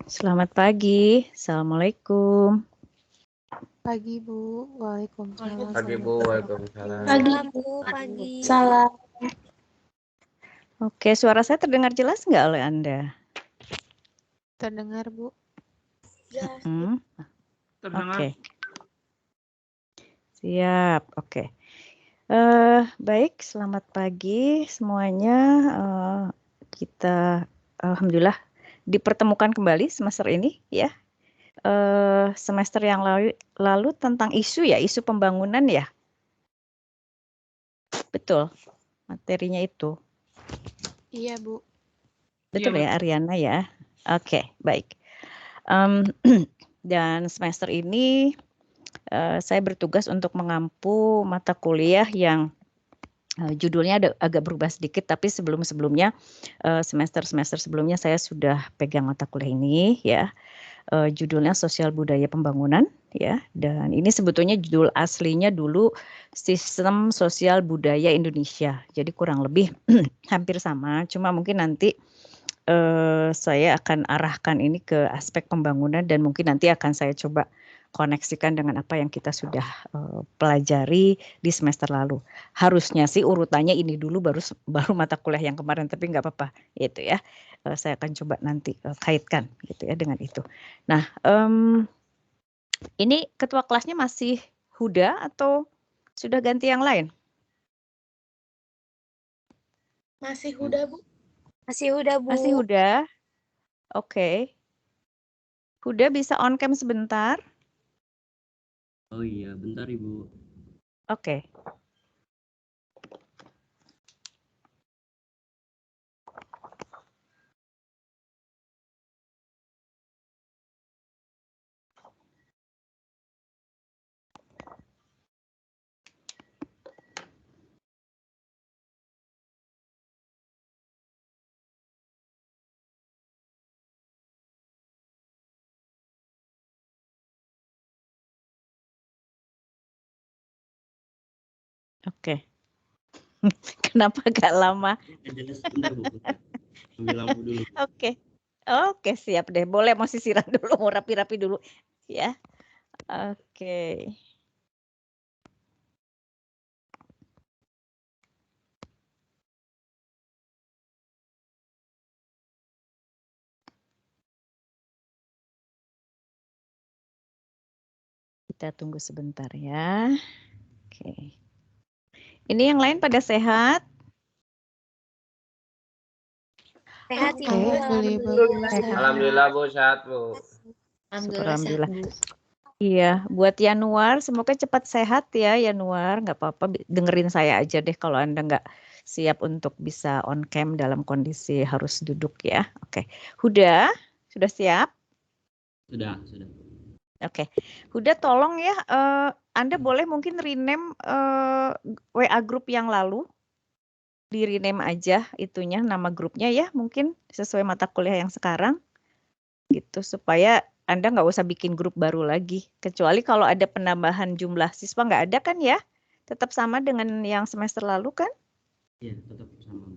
Selamat pagi. Assalamualaikum. Pagi Bu, waalaikumsalam. Pagi Bu, waalaikumsalam. Pagi Bu, pagi. Salam. Oke, suara saya terdengar jelas nggak oleh Anda? Terdengar Bu? Terdengar. Oke. Siap, oke. Baik, selamat pagi semuanya. Kita alhamdulillah dipertemukan kembali semester ini ya. Semester yang lalu tentang isu pembangunan ya. Betul, materinya itu. Iya Bu. Betul ya Ariana ya. Oke, baik. Dan semester ini saya bertugas untuk mengampu mata kuliah yang judulnya agak berubah sedikit, tapi sebelumnya semester sebelumnya saya sudah pegang mata kuliah ini ya. Judulnya Sosial Budaya Pembangunan ya, dan ini sebetulnya judul aslinya dulu Sistem Sosial Budaya Indonesia. Jadi kurang lebih hampir sama, cuma mungkin nanti saya akan arahkan ini ke aspek pembangunan dan mungkin nanti akan saya coba koneksikan dengan apa yang kita sudah pelajari di semester lalu. Harusnya sih urutannya ini dulu baru mata kuliah yang kemarin, tapi nggak apa-apa itu ya. Saya akan coba nanti kaitkan gitu ya dengan itu. Nah, ini ketua kelasnya masih Huda atau sudah ganti yang lain? Masih Huda Bu. Masih Huda Bu. Masih Huda. Oke. Huda bisa on cam sebentar? Oh iya, bentar Ibu. Oke. Oke. Kenapa agak lama? Jelas bentar Bu. Ambil lampu dulu. Oke. Oke, siap deh. Boleh mau sisiran dulu, mau rapi-rapi dulu ya. Oke. Kita tunggu sebentar ya. Oke. Ini yang lain pada sehat? Sehat Oke, Ibu. Alhamdulillah Bu, sehat Bu. Alhamdulillah. Iya, buat Yanuar, semoga cepat sehat ya Yanuar. Nggak apa-apa, dengerin saya aja deh kalau Anda nggak siap untuk bisa on cam dalam kondisi harus duduk ya. Oke, Huda, sudah siap? Sudah. Oke, Huda tolong ya, Anda boleh mungkin rename WA grup yang lalu, di rename aja itunya, nama grupnya ya, mungkin sesuai mata kuliah yang sekarang, gitu supaya Anda nggak usah bikin grup baru lagi. Kecuali kalau ada penambahan jumlah siswa nggak ada kan ya? Tetap sama dengan yang semester lalu kan? Iya, tetap sama.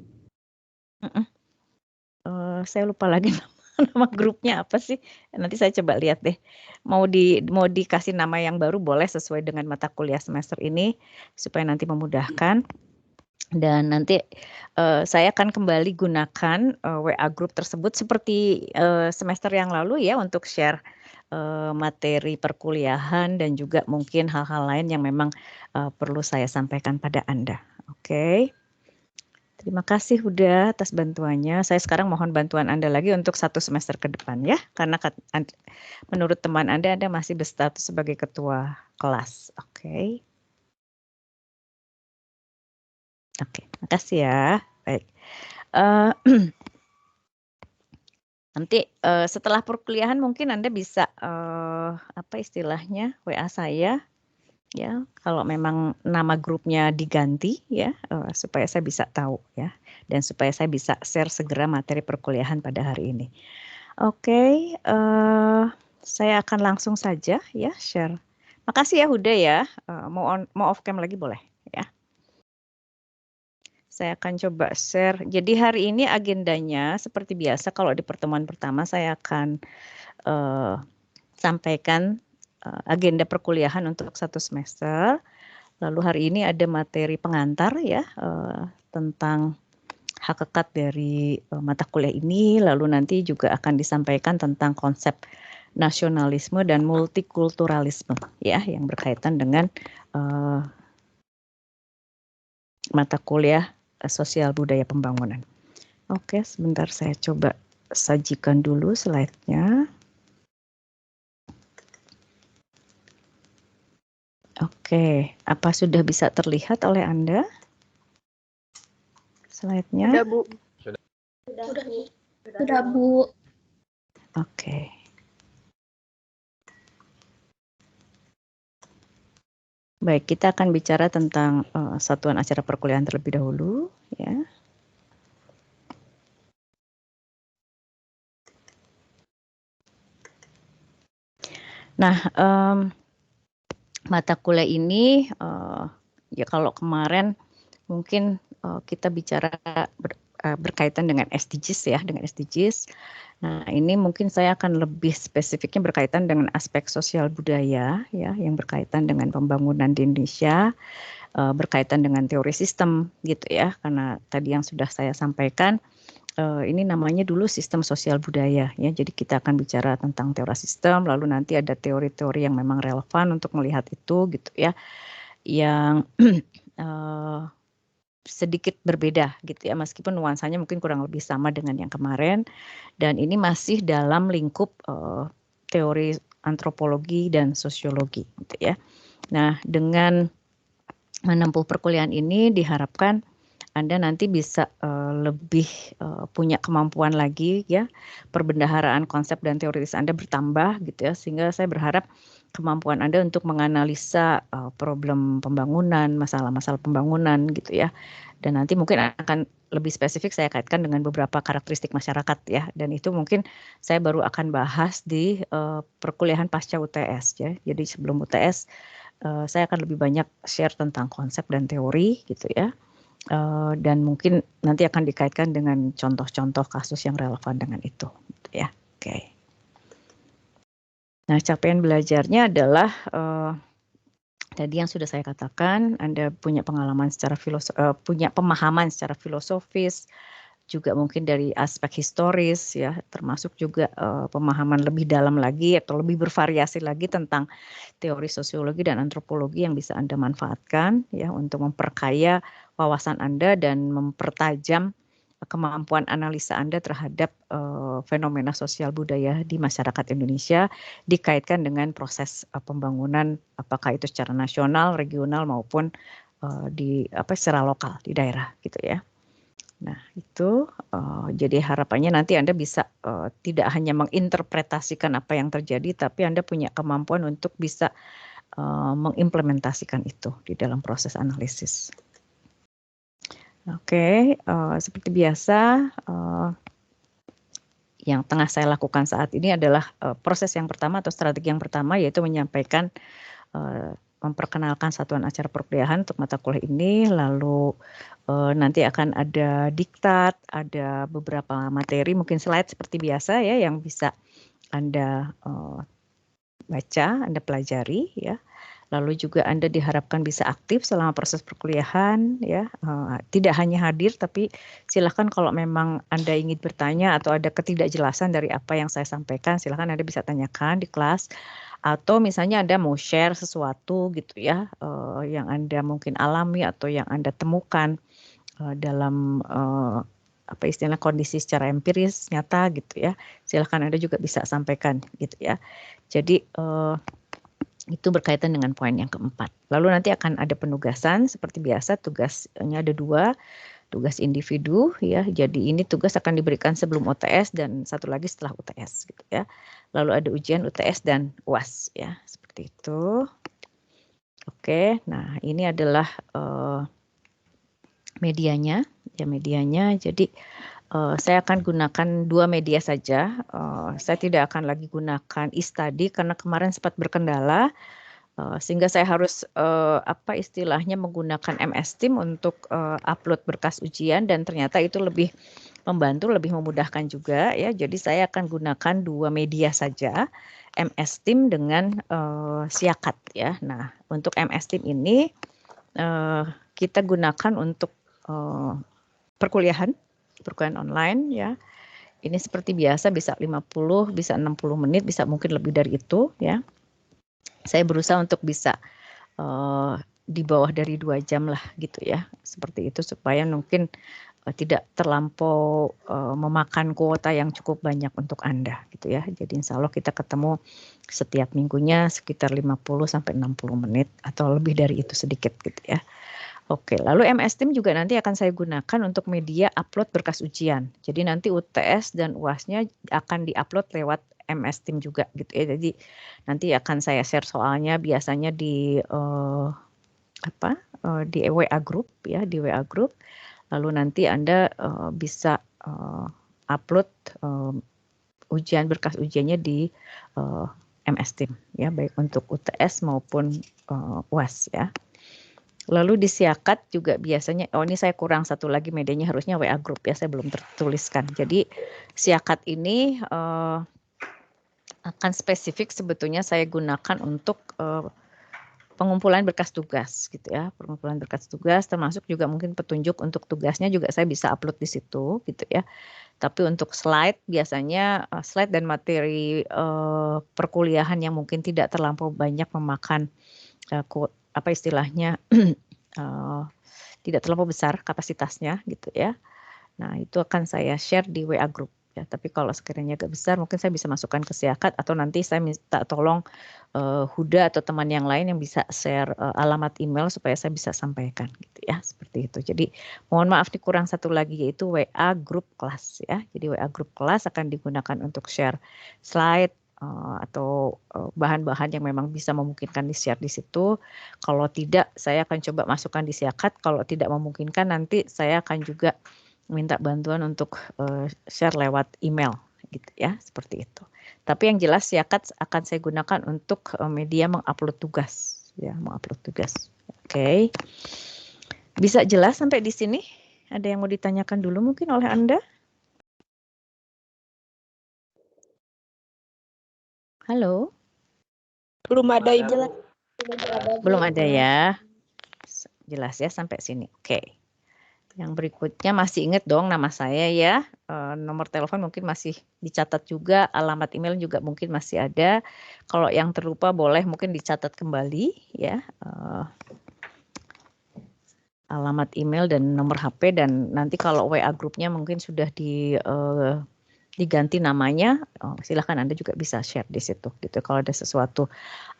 Saya lupa lagi nama grupnya apa sih? Nanti saya coba lihat deh. Mau dikasih nama yang baru boleh sesuai dengan mata kuliah semester ini supaya nanti memudahkan. Dan nanti saya akan kembali gunakan WA group tersebut seperti semester yang lalu ya untuk share materi perkuliahan dan juga mungkin hal-hal lain yang memang perlu saya sampaikan pada Anda. Oke. Terima kasih Huda atas bantuannya. Saya sekarang mohon bantuan Anda lagi untuk 1 semester ke depan ya. Karena menurut teman Anda masih berstatus sebagai ketua kelas. Oke. Oke, makasih ya. Baik. Nanti setelah perkuliahan mungkin Anda bisa apa istilahnya WA saya ya kalau memang nama grupnya diganti ya supaya saya bisa tahu ya dan supaya saya bisa share segera materi perkuliahan pada hari ini. Oke, saya akan langsung saja ya share. Makasih ya Huda ya. Mau off cam lagi boleh ya. saya akan coba share. Jadi hari ini agendanya seperti biasa kalau di pertemuan pertama saya akan sampaikan agenda perkuliahan untuk 1 semester. Lalu hari ini ada materi pengantar ya tentang hakikat dari mata kuliah ini. Lalu nanti juga akan disampaikan tentang konsep nasionalisme dan multikulturalisme ya yang berkaitan dengan mata kuliah sosial budaya pembangunan. Oke, sebentar saya coba sajikan dulu slide-nya. Oke, apa sudah bisa terlihat oleh Anda slide-nya? Sudah, Bu. Sudah, Bu. Oke. Baik, kita akan bicara tentang satuan acara perkuliahan terlebih dahulu, ya. Nah, mata kuliah ini, ya kalau kemarin mungkin kita bicara berkaitan dengan SDGs ya, dengan SDGs. Nah, ini mungkin saya akan lebih spesifiknya berkaitan dengan aspek sosial budaya ya, yang berkaitan dengan pembangunan di Indonesia, berkaitan dengan teori sistem gitu ya, karena tadi yang sudah saya sampaikan ini namanya dulu sistem sosial budaya ya. Jadi kita akan bicara tentang teori sistem, lalu nanti ada teori-teori yang memang relevan untuk melihat itu gitu ya, yang sedikit berbeda gitu ya, meskipun nuansanya mungkin kurang lebih sama dengan yang kemarin, dan ini masih dalam lingkup teori antropologi dan sosiologi gitu ya. Nah, dengan menempuh perkuliahan ini diharapkan Anda nanti bisa lebih punya kemampuan lagi ya, perbendaharaan konsep dan teoritis Anda bertambah gitu ya, sehingga saya berharap kemampuan Anda untuk menganalisa problem pembangunan, masalah-masalah pembangunan gitu ya. Dan nanti mungkin akan lebih spesifik saya kaitkan dengan beberapa karakteristik masyarakat ya. Dan itu mungkin saya baru akan bahas di perkuliahan pasca UTS ya. Jadi sebelum UTS saya akan lebih banyak share tentang konsep dan teori gitu ya. Dan mungkin nanti akan dikaitkan dengan contoh-contoh kasus yang relevan dengan itu gitu ya. Oke. Nah, capaian belajarnya adalah tadi yang sudah saya katakan, Anda punya pengalaman secara punya pemahaman secara filosofis, juga mungkin dari aspek historis ya, termasuk juga pemahaman lebih dalam lagi atau lebih bervariasi lagi tentang teori sosiologi dan antropologi yang bisa Anda manfaatkan ya untuk memperkaya wawasan Anda dan mempertajam kemampuan analisa Anda terhadap fenomena sosial budaya di masyarakat Indonesia dikaitkan dengan proses pembangunan, apakah itu secara nasional, regional maupun secara lokal di daerah gitu ya. Nah itu jadi harapannya nanti Anda bisa tidak hanya menginterpretasikan apa yang terjadi, tapi Anda punya kemampuan untuk bisa mengimplementasikan itu di dalam proses analisis. Oke, seperti biasa yang tengah saya lakukan saat ini adalah proses yang pertama atau strategi yang pertama, yaitu menyampaikan memperkenalkan satuan acara perkuliahan untuk mata kuliah ini, lalu nanti akan ada diktat, ada beberapa materi, mungkin slide seperti biasa ya yang bisa Anda baca, Anda pelajari ya. Lalu juga Anda diharapkan bisa aktif selama proses perkuliahan ya, tidak hanya hadir tapi silakan kalau memang Anda ingin bertanya atau ada ketidakjelasan dari apa yang saya sampaikan, silakan Anda bisa tanyakan di kelas, atau misalnya Anda mau share sesuatu gitu ya, yang Anda mungkin alami atau yang Anda temukan dalam apa istilahnya kondisi secara empiris nyata gitu ya, silakan Anda juga bisa sampaikan gitu ya. Jadi itu berkaitan dengan poin yang keempat. Lalu nanti akan ada penugasan seperti biasa, tugasnya ada 2, tugas individu ya. Jadi ini tugas akan diberikan sebelum UTS dan satu lagi setelah UTS gitu ya. Lalu ada ujian UTS dan UAS ya, seperti itu. Oke, nah ini adalah medianya ya, medianya. Jadi saya akan gunakan 2 media saja. Saya tidak akan lagi gunakan e-study karena kemarin sempat berkendala. Sehingga saya harus apa istilahnya menggunakan MS Team untuk upload berkas ujian, dan ternyata itu lebih membantu, lebih memudahkan juga ya. Jadi saya akan gunakan 2 media saja, MS Team dengan Siakat ya. Nah, untuk MS Team ini kita gunakan untuk perkuliahan online ya. Ini seperti biasa bisa 50, bisa 60 menit, bisa mungkin lebih dari itu ya. Saya berusaha untuk bisa di bawah dari 2 jam lah gitu ya. Seperti itu supaya mungkin tidak terlampau memakan kuota yang cukup banyak untuk Anda gitu ya. Jadi insya Allah kita ketemu setiap minggunya sekitar 50 sampai 60 menit atau lebih dari itu sedikit gitu ya. Oke, lalu MS Team juga nanti akan saya gunakan untuk media upload berkas ujian. Jadi nanti UTS dan UAS-nya akan diupload lewat MS Team juga gitu ya. Jadi nanti akan saya share soalnya biasanya di di WA group ya, di WA group. Lalu nanti Anda bisa upload ujian berkas ujiannya di MS Team ya, baik untuk UTS maupun UAS ya. Lalu di Siakat juga biasanya, ini saya kurang satu lagi medianya, harusnya WA group ya, saya belum tertuliskan. Jadi Siakat ini akan spesifik sebetulnya saya gunakan untuk pengumpulan berkas tugas gitu ya, pengumpulan berkas tugas, termasuk juga mungkin petunjuk untuk tugasnya juga saya bisa upload di situ gitu ya. Tapi untuk slide biasanya slide dan materi perkuliahan yang mungkin tidak terlampau banyak memakan apa istilahnya tidak terlampau besar kapasitasnya gitu ya. Nah, itu akan saya share di WA group ya. Tapi kalau sekiranya agak besar mungkin saya bisa masukkan ke Siakat, atau nanti saya minta tolong Huda atau teman yang lain yang bisa share alamat email supaya saya bisa sampaikan gitu ya, seperti itu. Jadi mohon maaf nih kurang satu lagi, yaitu WA group kelas ya. Jadi WA group kelas akan digunakan untuk share slide atau bahan-bahan yang memang bisa memungkinkan di-share di situ. Kalau tidak saya akan coba masukkan di Siakat, kalau tidak memungkinkan nanti saya akan juga minta bantuan untuk share lewat email gitu ya, seperti itu. Tapi yang jelas Siakat akan saya gunakan untuk media mengupload tugas ya, mengupload tugas. Oke. Bisa jelas sampai di sini? Ada yang mau ditanyakan dulu mungkin oleh Anda? Halo? Belum ada Ibu. Belum ada ya. Jelas ya sampai sini. Oke. Yang berikutnya masih ingat dong nama saya ya, nomor telepon mungkin masih dicatat juga, alamat email juga mungkin masih ada. Kalau yang terlupa boleh mungkin dicatat kembali ya, alamat email dan nomor HP, dan nanti kalau WA grupnya mungkin sudah diganti namanya, silahkan Anda juga bisa share di situ gitu kalau ada sesuatu,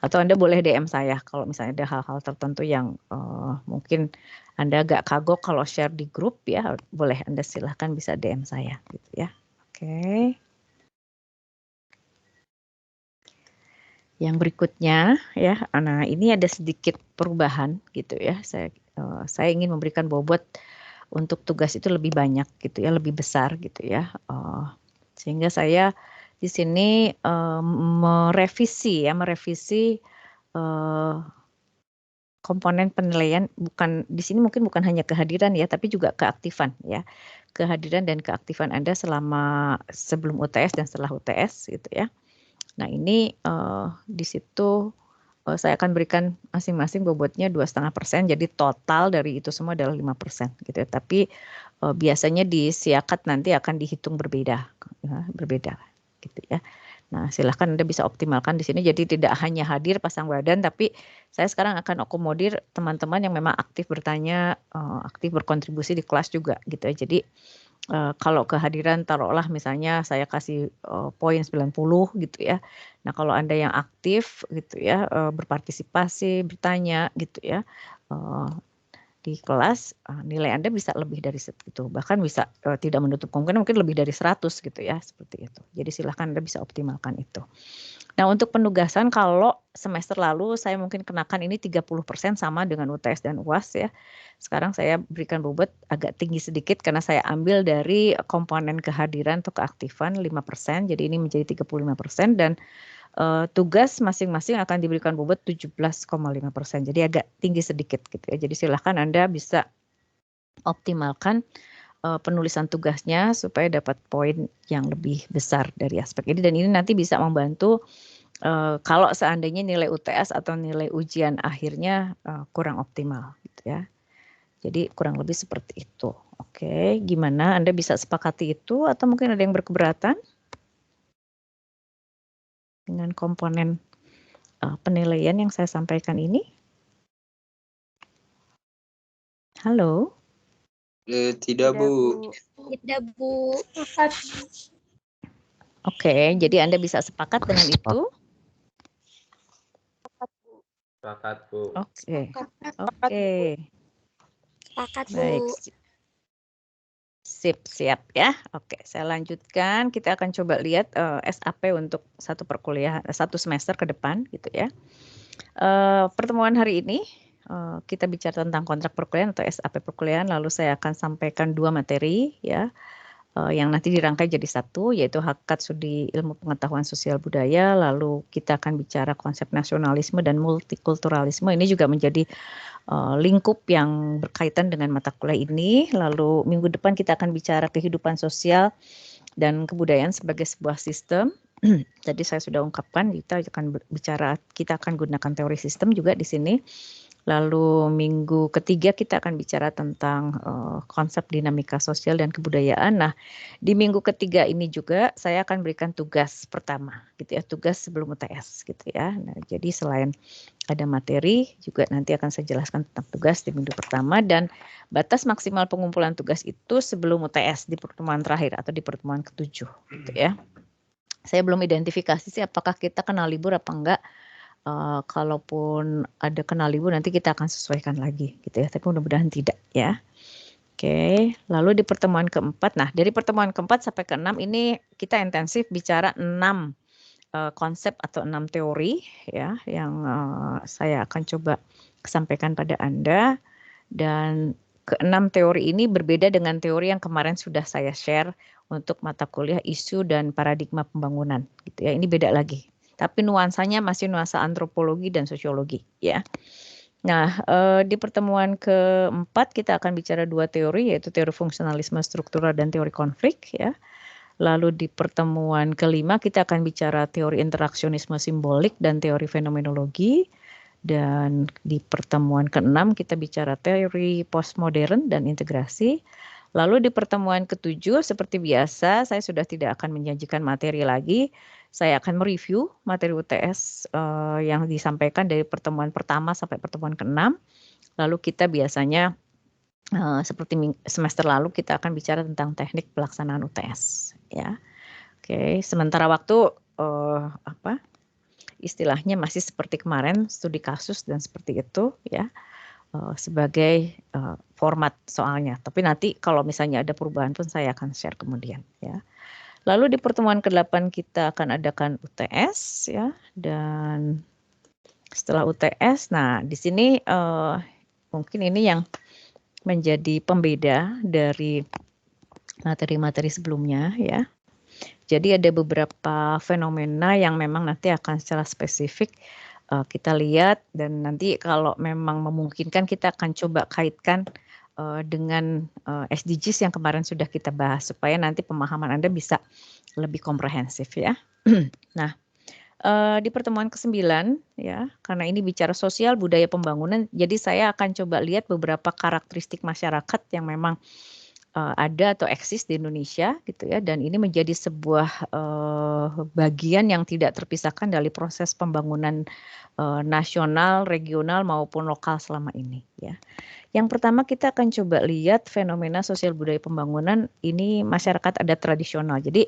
atau Anda boleh DM saya kalau misalnya ada hal-hal tertentu yang mungkin Anda agak kagok kalau share di grup ya, boleh Anda silahkan bisa DM saya gitu ya. Oke. Yang berikutnya ya, nah ini ada sedikit perubahan gitu ya. Saya ingin memberikan bobot untuk tugas itu lebih banyak gitu ya, lebih besar gitu ya. Sehingga saya di sini merevisi komponen penilaian, bukan di sini mungkin bukan hanya kehadiran ya, tapi juga keaktifan ya. Kehadiran dan keaktifan Anda selama sebelum UTS dan setelah UTS gitu ya. Nah, ini di situ saya akan berikan masing-masing bobotnya 2,5%, jadi total dari itu semua adalah 5% gitu ya. Tapi biasanya di Siakat nanti akan dihitung berbeda gitu ya. Nah, silahkan Anda bisa optimalkan di sini, jadi tidak hanya hadir pasang badan, tapi saya sekarang akan akomodir teman-teman yang memang aktif bertanya, aktif berkontribusi di kelas juga gitu ya. Jadi kalau kehadiran taruhlah misalnya saya kasih poin 90 gitu ya. Nah, kalau Anda yang aktif gitu ya, berpartisipasi, bertanya gitu ya, di kelas, nilai Anda bisa lebih dari segitu, bahkan bisa tidak menutup kemungkinan mungkin lebih dari 100 gitu ya, seperti itu. Jadi silahkan Anda bisa optimalkan itu. Nah, untuk penugasan kalau semester lalu saya mungkin kenakan ini 30% sama dengan UTS dan UAS ya. Sekarang saya berikan bobot agak tinggi sedikit karena saya ambil dari komponen kehadiran atau keaktifan 5%, jadi ini menjadi 35%, dan tugas masing-masing akan diberikan bobot 17,5%. Jadi agak tinggi sedikit gitu ya. Jadi silahkan Anda bisa optimalkan penulisan tugasnya supaya dapat poin yang lebih besar dari aspek ini, dan ini nanti bisa membantu kalau seandainya nilai UTS atau nilai ujian akhirnya kurang optimal gitu ya. Jadi kurang lebih seperti itu. Oke, gimana Anda bisa sepakati itu atau mungkin ada yang berkeberatan dengan komponen penilaian yang saya sampaikan ini? Halo? Tidak, Bu. Tidak, Bu. Oke, jadi Anda bisa sepakat dengan itu? Sepakat, Bu. Oke. Oke. Sepakat, Baik. Bu. Sip, siap ya. Oke, saya lanjutkan. Kita akan coba lihat SAP untuk satu semester ke depan gitu ya. Pertemuan hari ini kita bicara tentang kontrak perkuliahan atau SAP perkuliahan, lalu saya akan sampaikan 2 materi ya. Yang nanti dirangkai jadi satu, yaitu Hakikat Studi Ilmu Pengetahuan Sosial Budaya, lalu kita akan bicara konsep nasionalisme dan multikulturalisme. Ini juga menjadi lingkup yang berkaitan dengan mata kuliah ini. Lalu minggu depan kita akan bicara kehidupan sosial dan kebudayaan sebagai sebuah sistem. Tadi saya sudah ungkapkan kita akan gunakan teori sistem juga di sini. Lalu minggu ketiga kita akan bicara tentang konsep dinamika sosial dan kebudayaan. Nah, di minggu ketiga ini juga saya akan berikan tugas pertama, gitu ya, tugas sebelum UTS, gitu ya. Nah, jadi selain ada materi, juga nanti akan saya jelaskan tentang tugas di minggu pertama, dan batas maksimal pengumpulan tugas itu sebelum UTS di pertemuan terakhir atau di pertemuan ke-7, gitu ya. Saya belum identifikasi sih apakah kita kena libur apa enggak. Kalaupun ada kena libur nanti kita akan sesuaikan lagi gitu ya, tapi mudah-mudahan tidak ya. Oke, lalu di pertemuan keempat, nah dari pertemuan keempat sampai ke-6 ini kita intensif bicara 6 konsep atau 6 teori ya, yang saya akan coba sampaikan pada Anda, dan ke-6 teori ini berbeda dengan teori yang kemarin sudah saya share untuk mata kuliah isu dan paradigma pembangunan gitu ya, ini beda lagi. Tapi nuansanya masih nuansa antropologi dan sosiologi ya. Nah, di pertemuan keempat kita akan bicara 2 teori, yaitu teori fungsionalisme struktural dan teori konflik ya. Lalu di pertemuan kelima kita akan bicara teori interaksionisme simbolik dan teori fenomenologi. Dan di pertemuan ke-6 kita bicara teori postmodern dan integrasi. Lalu di pertemuan ke-7 seperti biasa saya sudah tidak akan menyajikan materi lagi. Saya akan mereview materi UTS yang disampaikan dari pertemuan pertama sampai pertemuan ke-6. Lalu kita biasanya seperti semester lalu kita akan bicara tentang teknik pelaksanaan UTS ya. Oke, sementara waktu istilahnya masih seperti kemarin, studi kasus dan seperti itu ya, sebagai format soalnya. Tapi nanti kalau misalnya ada perubahan pun saya akan share kemudian ya. Lalu di pertemuan ke-8 kita akan adakan UTS ya, dan setelah UTS, nah di sini mungkin ini yang menjadi pembeda dari materi-materi sebelumnya ya. Jadi ada beberapa fenomena yang memang nanti akan secara spesifik kita lihat, dan nanti kalau memang memungkinkan kita akan coba kaitkan dengan SDGs yang kemarin sudah kita bahas supaya nanti pemahaman Anda bisa lebih komprehensif ya. Nah, di pertemuan ke-9 ya, karena ini bicara sosial budaya pembangunan, jadi saya akan coba lihat beberapa karakteristik masyarakat yang memang ada atau eksis di Indonesia gitu ya, dan ini menjadi sebuah bagian yang tidak terpisahkan dari proses pembangunan nasional, regional maupun lokal selama ini ya. Yang pertama kita akan coba lihat fenomena sosial budaya pembangunan ini masyarakat adat tradisional. Jadi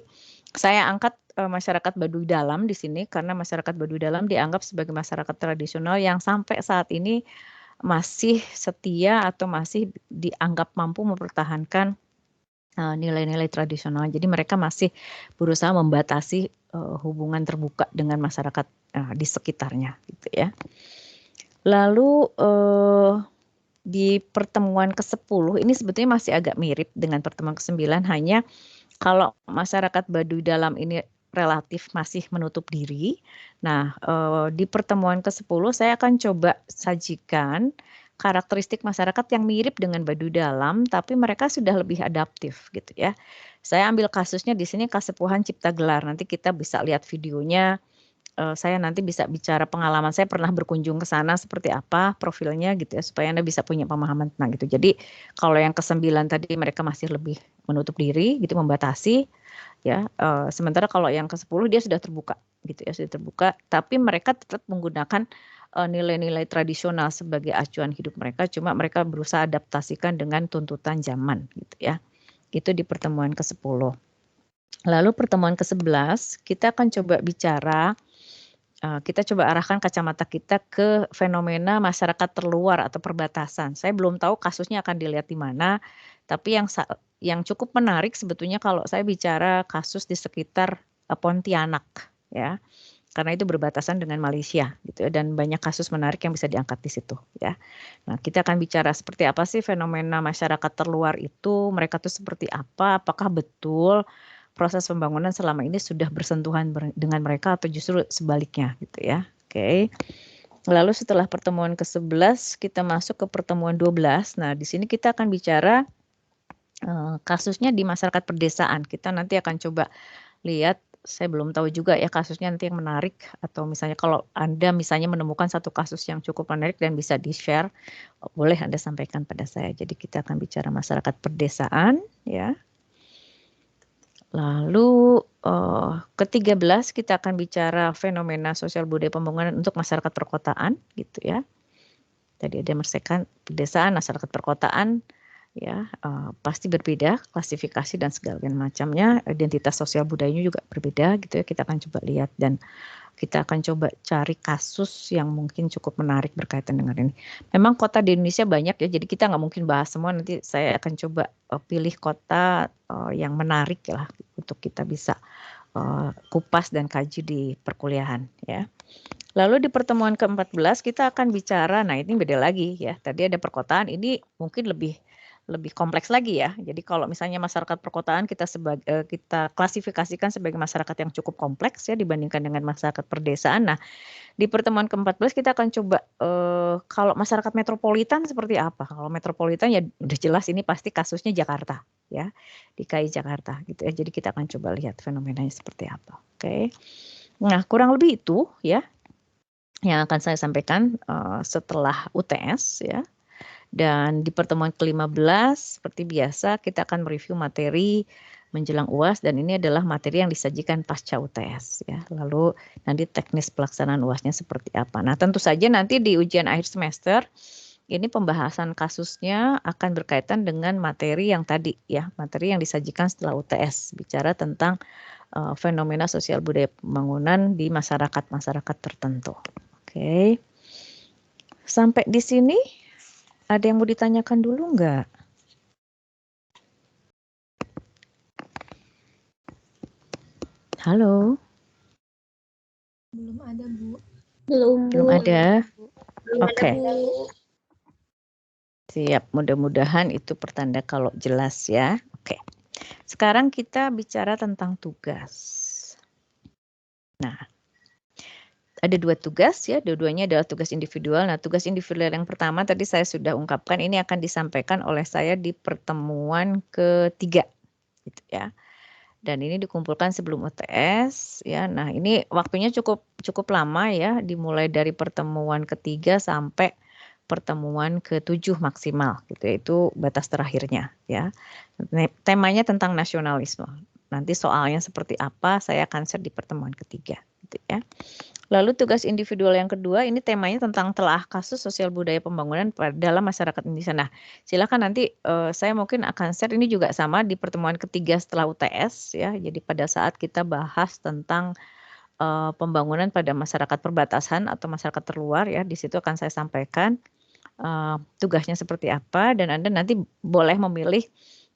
saya angkat masyarakat Baduy Dalam di sini karena masyarakat Baduy Dalam dianggap sebagai masyarakat tradisional yang sampai saat ini masih setia atau masih dianggap mampu mempertahankan nilai-nilai tradisional. Jadi mereka masih berusaha membatasi hubungan terbuka dengan masyarakat di sekitarnya gitu ya. Lalu di pertemuan ke-10 ini sebetulnya masih agak mirip dengan pertemuan ke-9, hanya kalau masyarakat Baduy Dalam ini relatif masih menutup diri. Nah, di pertemuan ke-10 saya akan coba sajikan karakteristik masyarakat yang mirip dengan Baduy Dalam, tapi mereka sudah lebih adaptif gitu ya. Saya ambil kasusnya di sini Kasepuhan Cipta Gelar. Nanti kita bisa lihat videonya. Saya nanti bisa bicara pengalaman saya pernah berkunjung ke sana seperti apa profilnya gitu ya, supaya Anda bisa punya pemahaman tentang itu. Jadi kalau yang ke-9 tadi mereka masih lebih menutup diri gitu, membatasi ya. Sementara kalau yang ke-10 dia sudah terbuka gitu ya, sudah terbuka, tapi mereka tetap menggunakan nilai-nilai tradisional sebagai acuan hidup mereka, cuma mereka berusaha adaptasikan dengan tuntutan zaman gitu ya. Itu di pertemuan ke-10. Lalu pertemuan ke-11 kita akan coba bicara, kita coba arahkan kacamata kita ke fenomena masyarakat terluar atau perbatasan. Saya belum tahu kasusnya akan dilihat di mana, tapi yang cukup menarik sebetulnya kalau saya bicara kasus di sekitar Pontianak ya, karena itu berbatasan dengan Malaysia gitu ya, dan banyak kasus menarik yang bisa diangkat di situ ya. Nah, kita akan bicara seperti apa sih fenomena masyarakat terluar itu, mereka tuh seperti apa, apakah betul proses pembangunan selama ini sudah bersentuhan dengan mereka atau justru sebaliknya gitu ya. Oke. Lalu setelah pertemuan ke-11 kita masuk ke pertemuan 12. Nah, di sini kita akan bicara kasusnya di masyarakat pedesaan. Kita nanti akan coba lihat, saya belum tahu juga ya kasusnya nanti yang menarik, atau misalnya kalau Anda misalnya menemukan satu kasus yang cukup menarik dan bisa di-share, boleh Anda sampaikan pada saya. Jadi kita akan bicara masyarakat pedesaan ya. Lalu ke-13 kita akan bicara fenomena sosial budaya pembangunan untuk masyarakat perkotaan gitu ya. Tadi ada masyarakat pedesaan, masyarakat perkotaan ya, pasti berbeda klasifikasi dan segala macamnya, identitas sosial budayanya juga berbeda gitu ya. Kita akan coba lihat dan kita akan coba cari kasus yang mungkin cukup menarik berkaitan dengan ini. Memang kota di Indonesia banyak ya, jadi kita nggak mungkin bahas semua. Nanti saya akan coba pilih kota yang menarik lah untuk kita bisa kupas dan kaji di perkuliahan ya. Lalu di pertemuan ke-14 kita akan bicara, nah ini beda lagi ya. Tadi ada perkotaan, ini mungkin lebih kompleks lagi ya. Jadi kalau misalnya masyarakat perkotaan kita klasifikasikan sebagai masyarakat yang cukup kompleks ya dibandingkan dengan masyarakat perdesaan. Nah, di pertemuan ke-14 kita akan coba kalau masyarakat metropolitan seperti apa. Kalau metropolitan ya udah jelas ini pasti kasusnya Jakarta ya, DKI Jakarta gitu ya. Jadi kita akan coba lihat fenomenanya seperti apa. Oke. Nah, kurang lebih itu ya yang akan saya sampaikan setelah UTS ya. Dan di pertemuan ke-15 seperti biasa kita akan mereview materi menjelang UAS, dan ini adalah materi yang disajikan pasca UTS ya. Lalu nanti teknis pelaksanaan UASnya seperti apa. Nah, tentu saja nanti di ujian akhir semester ini pembahasan kasusnya akan berkaitan dengan materi yang tadi ya, materi yang disajikan setelah UTS, bicara tentang fenomena sosial budaya pembangunan di masyarakat tertentu. Oke. Sampai di sini ada yang mau ditanyakan dulu enggak? Halo? Belum ada, Bu. Belum ada? Belum ada, Oke. Bu. Siap, mudah-mudahan itu pertanda kalau jelas ya. Oke. Sekarang kita bicara tentang tugas. Nah, ada 2 tugas ya, dua-duanya adalah tugas individual. Nah, tugas individual yang pertama tadi saya sudah ungkapkan, ini akan disampaikan oleh saya di pertemuan ke-3 gitu ya. Dan ini dikumpulkan sebelum UTS ya. Nah, ini waktunya cukup lama ya, dimulai dari pertemuan ke-3 sampai pertemuan ke-7 maksimal gitu ya, itu batas terakhirnya ya. Temanya tentang nasionalisme. Nanti soalnya seperti apa saya akan share di pertemuan ke-3 gitu ya. Lalu tugas individual yang kedua ini temanya tentang telah kasus sosial budaya pembangunan dalam masyarakat Indonesia. Nah, silakan nanti saya mungkin akan share ini juga sama di pertemuan ke-3 setelah UTS ya. Jadi pada saat kita bahas tentang pembangunan pada masyarakat perbatasan atau masyarakat terluar ya, di situ akan saya sampaikan tugasnya seperti apa, dan Anda nanti boleh memilih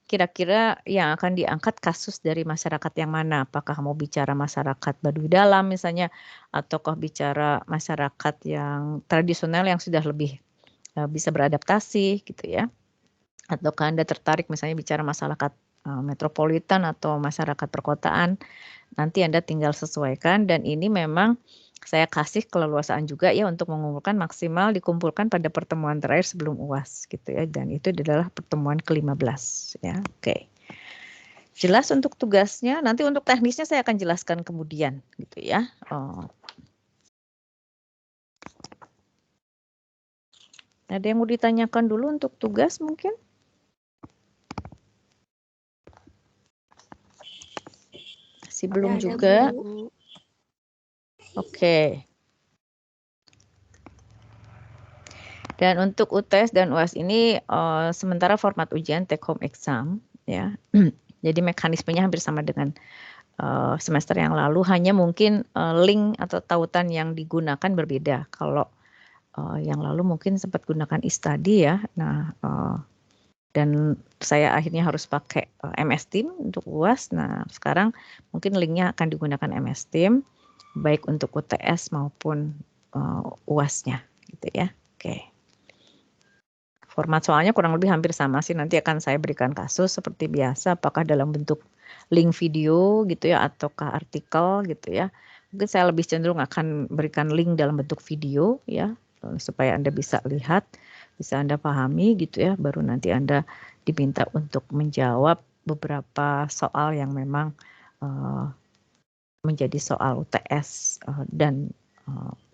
kira-kira yang akan diangkat kasus dari masyarakat yang mana. Apakah mau bicara masyarakat Baduy Dalam misalnya, ataukah bicara masyarakat yang tradisional yang sudah lebih bisa beradaptasi gitu ya. Ataukah Anda tertarik misalnya bicara masyarakat metropolitan atau masyarakat perkotaan, nanti Anda tinggal sesuaikan, dan ini memang saya kasih keleluasaan juga ya untuk mengumpulkan maksimal dikumpulkan pada pertemuan terakhir sebelum UAS gitu ya, dan itu adalah pertemuan ke-15 ya. Oke. Jelas untuk tugasnya, nanti untuk teknisnya saya akan jelaskan kemudian gitu ya. Ada yang mau ditanyakan dulu untuk tugas mungkin? Masih belum juga. Oke. Dan untuk UTS dan UAS ini sementara format ujian take home exam ya. Jadi mekanismenya hampir sama dengan semester yang lalu, hanya mungkin link atau tautan yang digunakan berbeda. Kalau yang lalu mungkin sempat gunakan e-study ya. Nah, dan saya akhirnya harus pakai MS Team untuk UAS. Nah, sekarang mungkin linknya akan digunakan MS Team baik untuk UTS maupun UAS-nya gitu ya. Oke. Format soalnya kurang lebih hampir sama sih, nanti akan saya berikan kasus seperti biasa, apakah dalam bentuk link video gitu ya, ataukah artikel gitu ya. Mungkin saya lebih cenderung akan berikan link dalam bentuk video ya, supaya Anda bisa lihat, bisa Anda pahami gitu ya, baru nanti Anda diminta untuk menjawab beberapa soal yang memang menjadi soal UTS dan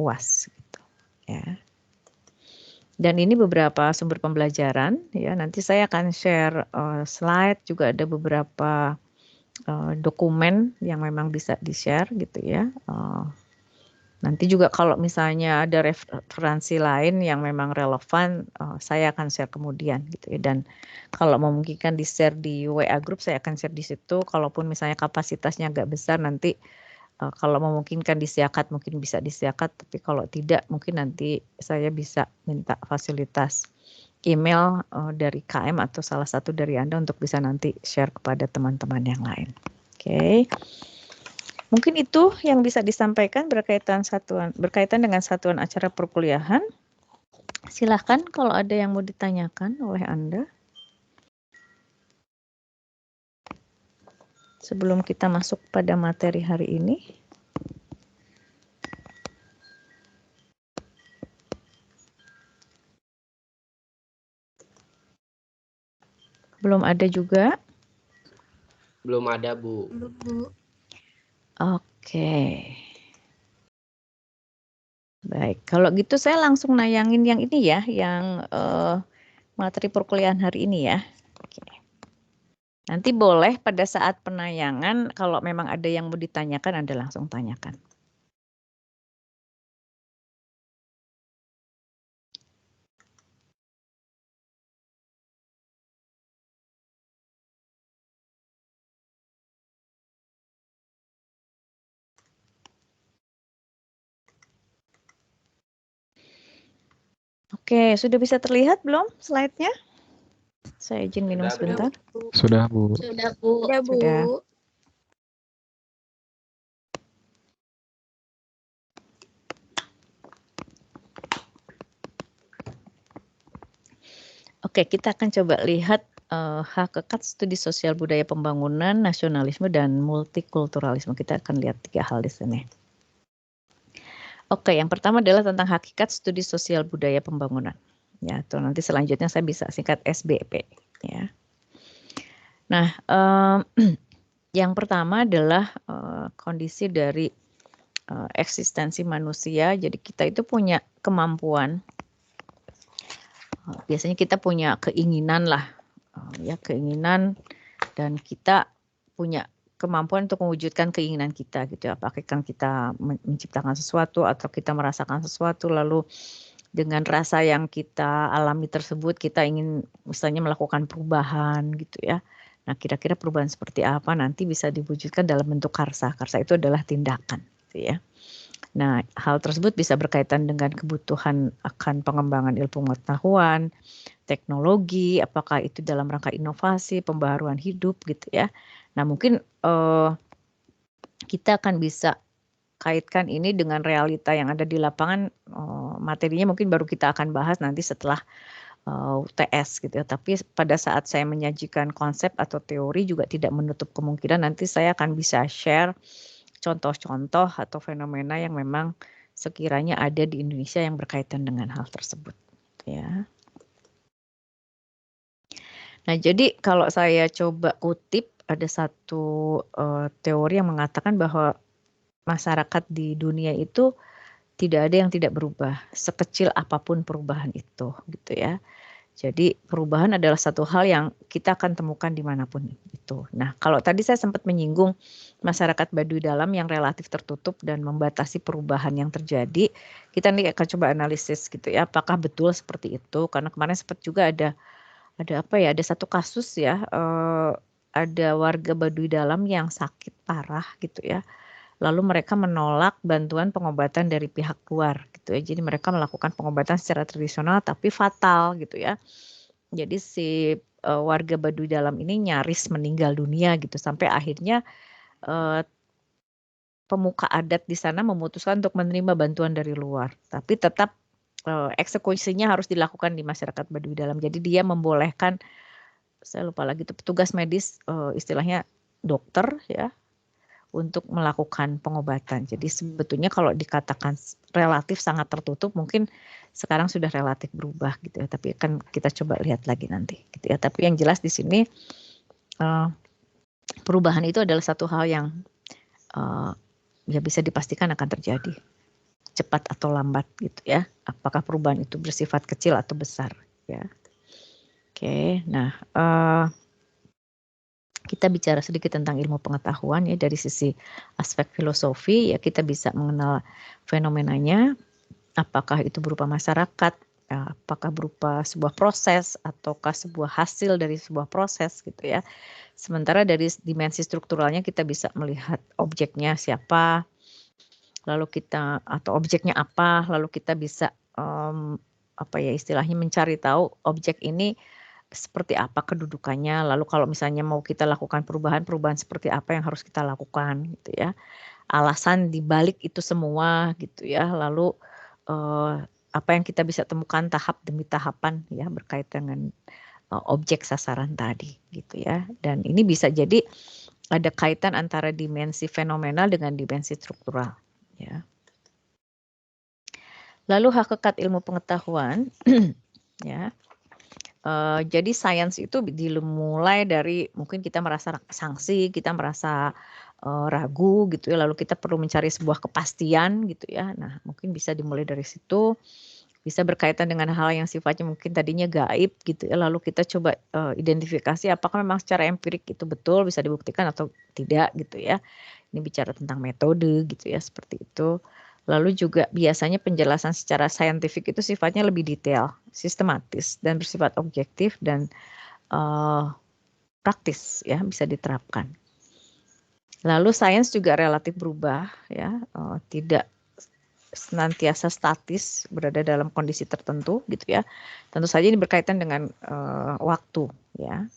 UAS gitu ya. Dan ini beberapa sumber pembelajaran ya, nanti saya akan share slide, juga ada beberapa dokumen yang memang bisa di-share gitu ya. Nanti juga kalau misalnya ada referensi lain yang memang relevan, saya akan share kemudian gitu ya. Dan kalau memungkinkan di-share di WA group, saya akan share di situ. Kalaupun misalnya kapasitasnya agak besar, nanti kalau memungkinkan disiakat mungkin bisa disiakat, tapi kalau tidak mungkin nanti saya bisa minta fasilitas email dari KM atau salah satu dari Anda untuk bisa nanti share kepada teman-teman yang lain. Oke. Mungkin itu yang bisa disampaikan berkaitan dengan satuan acara perkuliahan. Silahkan kalau ada yang mau ditanyakan oleh Anda. Sebelum kita masuk pada materi hari ini. Belum ada juga? Belum ada, Bu. Belum, Bu. Oke. Baik, kalau gitu saya langsung nayangin yang ini ya, yang materi perkuliahan hari ini ya. Oke. Nanti boleh pada saat penayangan, kalau memang ada yang mau ditanyakan, Anda langsung tanyakan. Oke, sudah bisa terlihat belum slide-nya? Saya izin minum sebentar. Sudah, Bu. Sudah, Bu. Sudah, Bu. Sudah. Oke, kita akan coba lihat hakikat studi sosial budaya pembangunan, nasionalisme, dan multikulturalisme. Kita akan lihat 3 hal di sini. Oke, yang pertama adalah tentang hakikat studi sosial budaya pembangunan. Ya, atau nanti selanjutnya saya bisa singkat SBP. Ya. Nah, yang pertama adalah kondisi dari eksistensi manusia. Jadi kita itu punya kemampuan. Biasanya kita punya keinginan lah, ya keinginan, dan kita punya kemampuan untuk mewujudkan keinginan kita gitu ya. Apakah kita menciptakan sesuatu atau kita merasakan sesuatu, lalu dengan rasa yang kita alami tersebut kita ingin misalnya melakukan perubahan gitu ya. Nah, kira-kira perubahan seperti apa nanti bisa diwujudkan dalam bentuk karsa. Karsa itu adalah tindakan gitu ya. Nah, hal tersebut bisa berkaitan dengan kebutuhan akan pengembangan ilmu pengetahuan, teknologi, apakah itu dalam rangka inovasi, pembaharuan hidup gitu ya. Nah, mungkin kita akan bisa kaitkan ini dengan realita yang ada di lapangan. Materinya mungkin baru kita akan bahas nanti setelah UTS gitu ya. Tapi pada saat saya menyajikan konsep atau teori juga tidak menutup kemungkinan nanti saya akan bisa share contoh-contoh atau fenomena yang memang sekiranya ada di Indonesia yang berkaitan dengan hal tersebut ya. Nah, jadi kalau saya coba kutip ada satu teori yang mengatakan bahwa masyarakat di dunia itu tidak ada yang tidak berubah, sekecil apapun perubahan itu, gitu ya. Jadi perubahan adalah satu hal yang kita akan temukan dimanapun itu. Nah, kalau tadi saya sempat menyinggung masyarakat Baduy dalam yang relatif tertutup dan membatasi perubahan yang terjadi, kita nih akan coba analisis gitu ya, apakah betul seperti itu? Karena kemarin sempat juga ada apa ya? Ada satu kasus ya, ada warga Baduy dalam yang sakit parah gitu ya. Lalu mereka menolak bantuan pengobatan dari pihak luar gitu ya. Jadi mereka melakukan pengobatan secara tradisional tapi fatal gitu ya. Jadi si warga Baduy dalam ini nyaris meninggal dunia gitu sampai akhirnya pemuka adat di sana memutuskan untuk menerima bantuan dari luar. Tapi tetap eksekusinya harus dilakukan di masyarakat Baduy dalam. Jadi dia membolehkan, saya lupa lagi itu petugas medis, istilahnya dokter ya, untuk melakukan pengobatan. Jadi sebetulnya kalau dikatakan relatif sangat tertutup, mungkin sekarang sudah relatif berubah gitu ya. Tapi kan kita coba lihat lagi nanti gitu ya. Tapi yang jelas di sini perubahan itu adalah satu hal yang ya bisa dipastikan akan terjadi cepat atau lambat gitu ya. Apakah perubahan itu bersifat kecil atau besar ya. Oke, nah kita bicara sedikit tentang ilmu pengetahuan ya dari sisi aspek filosofi ya, kita bisa mengenal fenomenanya, apakah itu berupa masyarakat, apakah berupa sebuah proses ataukah sebuah hasil dari sebuah proses gitu ya. Sementara dari dimensi strukturalnya kita bisa melihat objeknya siapa, lalu kita atau objeknya apa, lalu kita bisa apa ya istilahnya mencari tahu objek ini seperti apa kedudukannya, lalu kalau misalnya mau kita lakukan perubahan seperti apa yang harus kita lakukan gitu ya. Alasan dibalik itu semua gitu ya, lalu apa yang kita bisa temukan tahap demi tahapan ya berkaitan dengan objek sasaran tadi gitu ya. Dan ini bisa jadi ada kaitan antara dimensi fenomenal dengan dimensi struktural ya. Lalu hakikat ilmu pengetahuan ya. Jadi sains itu dimulai dari mungkin kita merasa sanksi, kita merasa ragu gitu ya, lalu kita perlu mencari sebuah kepastian gitu ya. Nah, mungkin bisa dimulai dari situ, bisa berkaitan dengan hal yang sifatnya mungkin tadinya gaib gitu ya, lalu kita coba identifikasi apakah memang secara empirik itu betul bisa dibuktikan atau tidak gitu ya. Ini bicara tentang metode gitu ya, seperti itu. Lalu juga biasanya penjelasan secara saintifik itu sifatnya lebih detail, sistematis, dan bersifat objektif dan praktis ya, bisa diterapkan. Lalu sains juga relatif berubah ya, tidak senantiasa statis berada dalam kondisi tertentu gitu ya. Tentu saja ini berkaitan dengan waktu ya.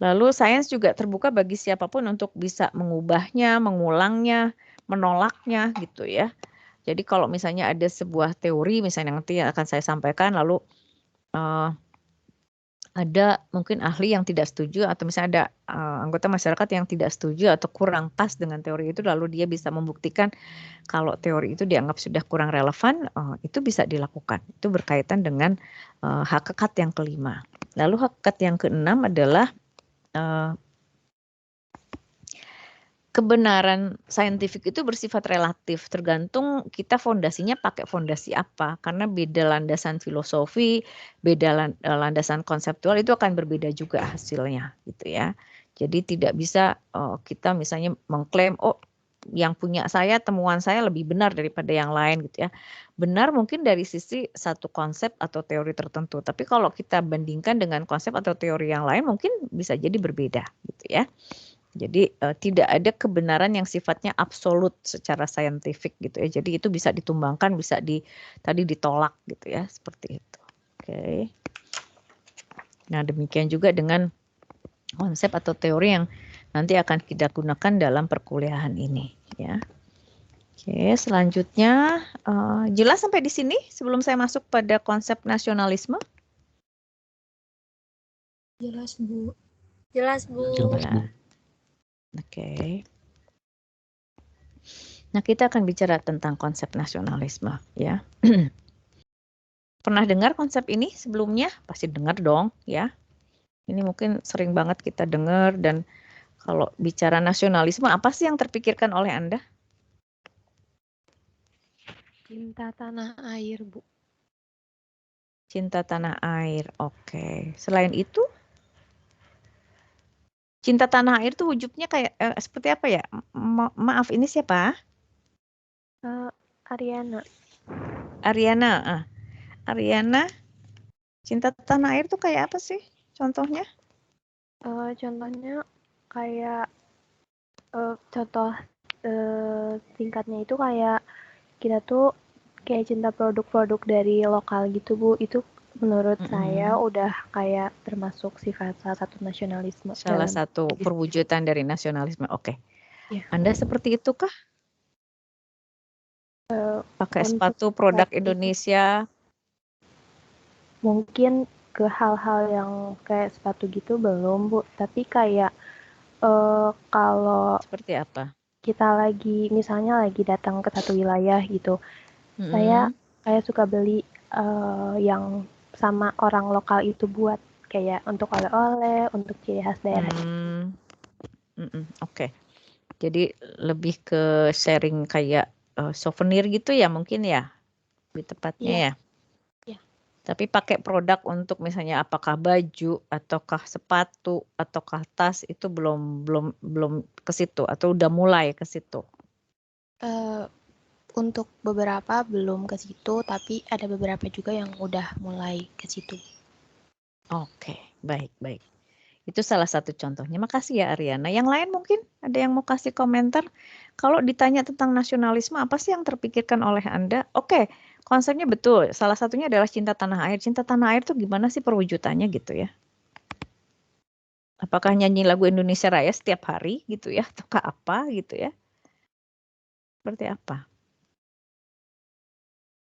Lalu sains juga terbuka bagi siapapun untuk bisa mengubahnya, mengulangnya, menolaknya gitu ya. Jadi kalau misalnya ada sebuah teori misalnya nanti yang akan saya sampaikan lalu ada mungkin ahli yang tidak setuju atau misalnya ada anggota masyarakat yang tidak setuju atau kurang pas dengan teori itu lalu dia bisa membuktikan kalau teori itu dianggap sudah kurang relevan, itu bisa dilakukan. Itu berkaitan dengan hakikat yang kelima. Lalu hakikat yang keenam adalah kebenaran saintifik itu bersifat relatif, tergantung kita fondasinya pakai fondasi apa. Karena beda landasan filosofi, beda landasan konseptual itu akan berbeda juga hasilnya gitu ya. Jadi tidak bisa kita misalnya mengklaim yang punya saya, temuan saya lebih benar daripada yang lain gitu ya. Benar mungkin dari sisi satu konsep atau teori tertentu, tapi kalau kita bandingkan dengan konsep atau teori yang lain mungkin bisa jadi berbeda gitu ya. Jadi tidak ada kebenaran yang sifatnya absolut secara saintifik gitu ya. Jadi itu bisa ditumbangkan, bisa tadi ditolak gitu ya, seperti itu. Oke. Nah, demikian juga dengan konsep atau teori yang nanti akan kita gunakan dalam perkuliahan ini ya. Oke, selanjutnya jelas sampai di sini sebelum saya masuk pada konsep nasionalisme? Jelas, Bu. Jelas, Bu. Ya. Oke. Nah, kita akan bicara tentang konsep nasionalisme, ya. Pernah dengar konsep ini sebelumnya? Pasti dengar dong, ya. Ini mungkin sering banget kita dengar, dan kalau bicara nasionalisme, apa sih yang terpikirkan oleh Anda? Cinta tanah air, Bu. Cinta tanah air, oke. Selain itu, cinta tanah air itu wujudnya kayak seperti apa ya? Maaf, ini siapa? Ariana. Ariana. Ariana, cinta tanah air itu kayak apa sih? Contohnya? Contohnya kayak contoh tingkatnya itu kayak kita tuh kayak cinta produk-produk dari lokal gitu, Bu. Itu menurut saya udah kayak termasuk sifat salah satu nasionalisme. Salah satu perwujudan dari nasionalisme. Oke. Ya. Anda seperti itu kah? Pakai sepatu produk Indonesia? Mungkin ke hal-hal yang kayak sepatu gitu belum, Bu. Tapi kayak kalau seperti apa? Kita misalnya lagi datang ke satu wilayah gitu, saya suka beli yang sama orang lokal itu buat kayak untuk oleh-oleh, untuk ciri khas daerah. Oke. Jadi lebih ke sharing kayak souvenir gitu ya mungkin ya, di tepatnya ya. Tapi pakai produk untuk misalnya apakah baju ataukah sepatu ataukah tas, itu belum ke situ atau udah mulai ke situ? Untuk beberapa belum ke situ, tapi ada beberapa juga yang udah mulai ke situ. Oke, baik. Itu salah satu contohnya. Makasih ya Ariana. Yang lain mungkin ada yang mau kasih komentar? Kalau ditanya tentang nasionalisme, apa sih yang terpikirkan oleh Anda? Oke, konsepnya betul. Salah satunya adalah cinta tanah air. Cinta tanah air itu gimana sih perwujudannya gitu ya? Apakah nyanyi lagu Indonesia Raya setiap hari gitu ya? Ataukah apa gitu ya? Seperti apa?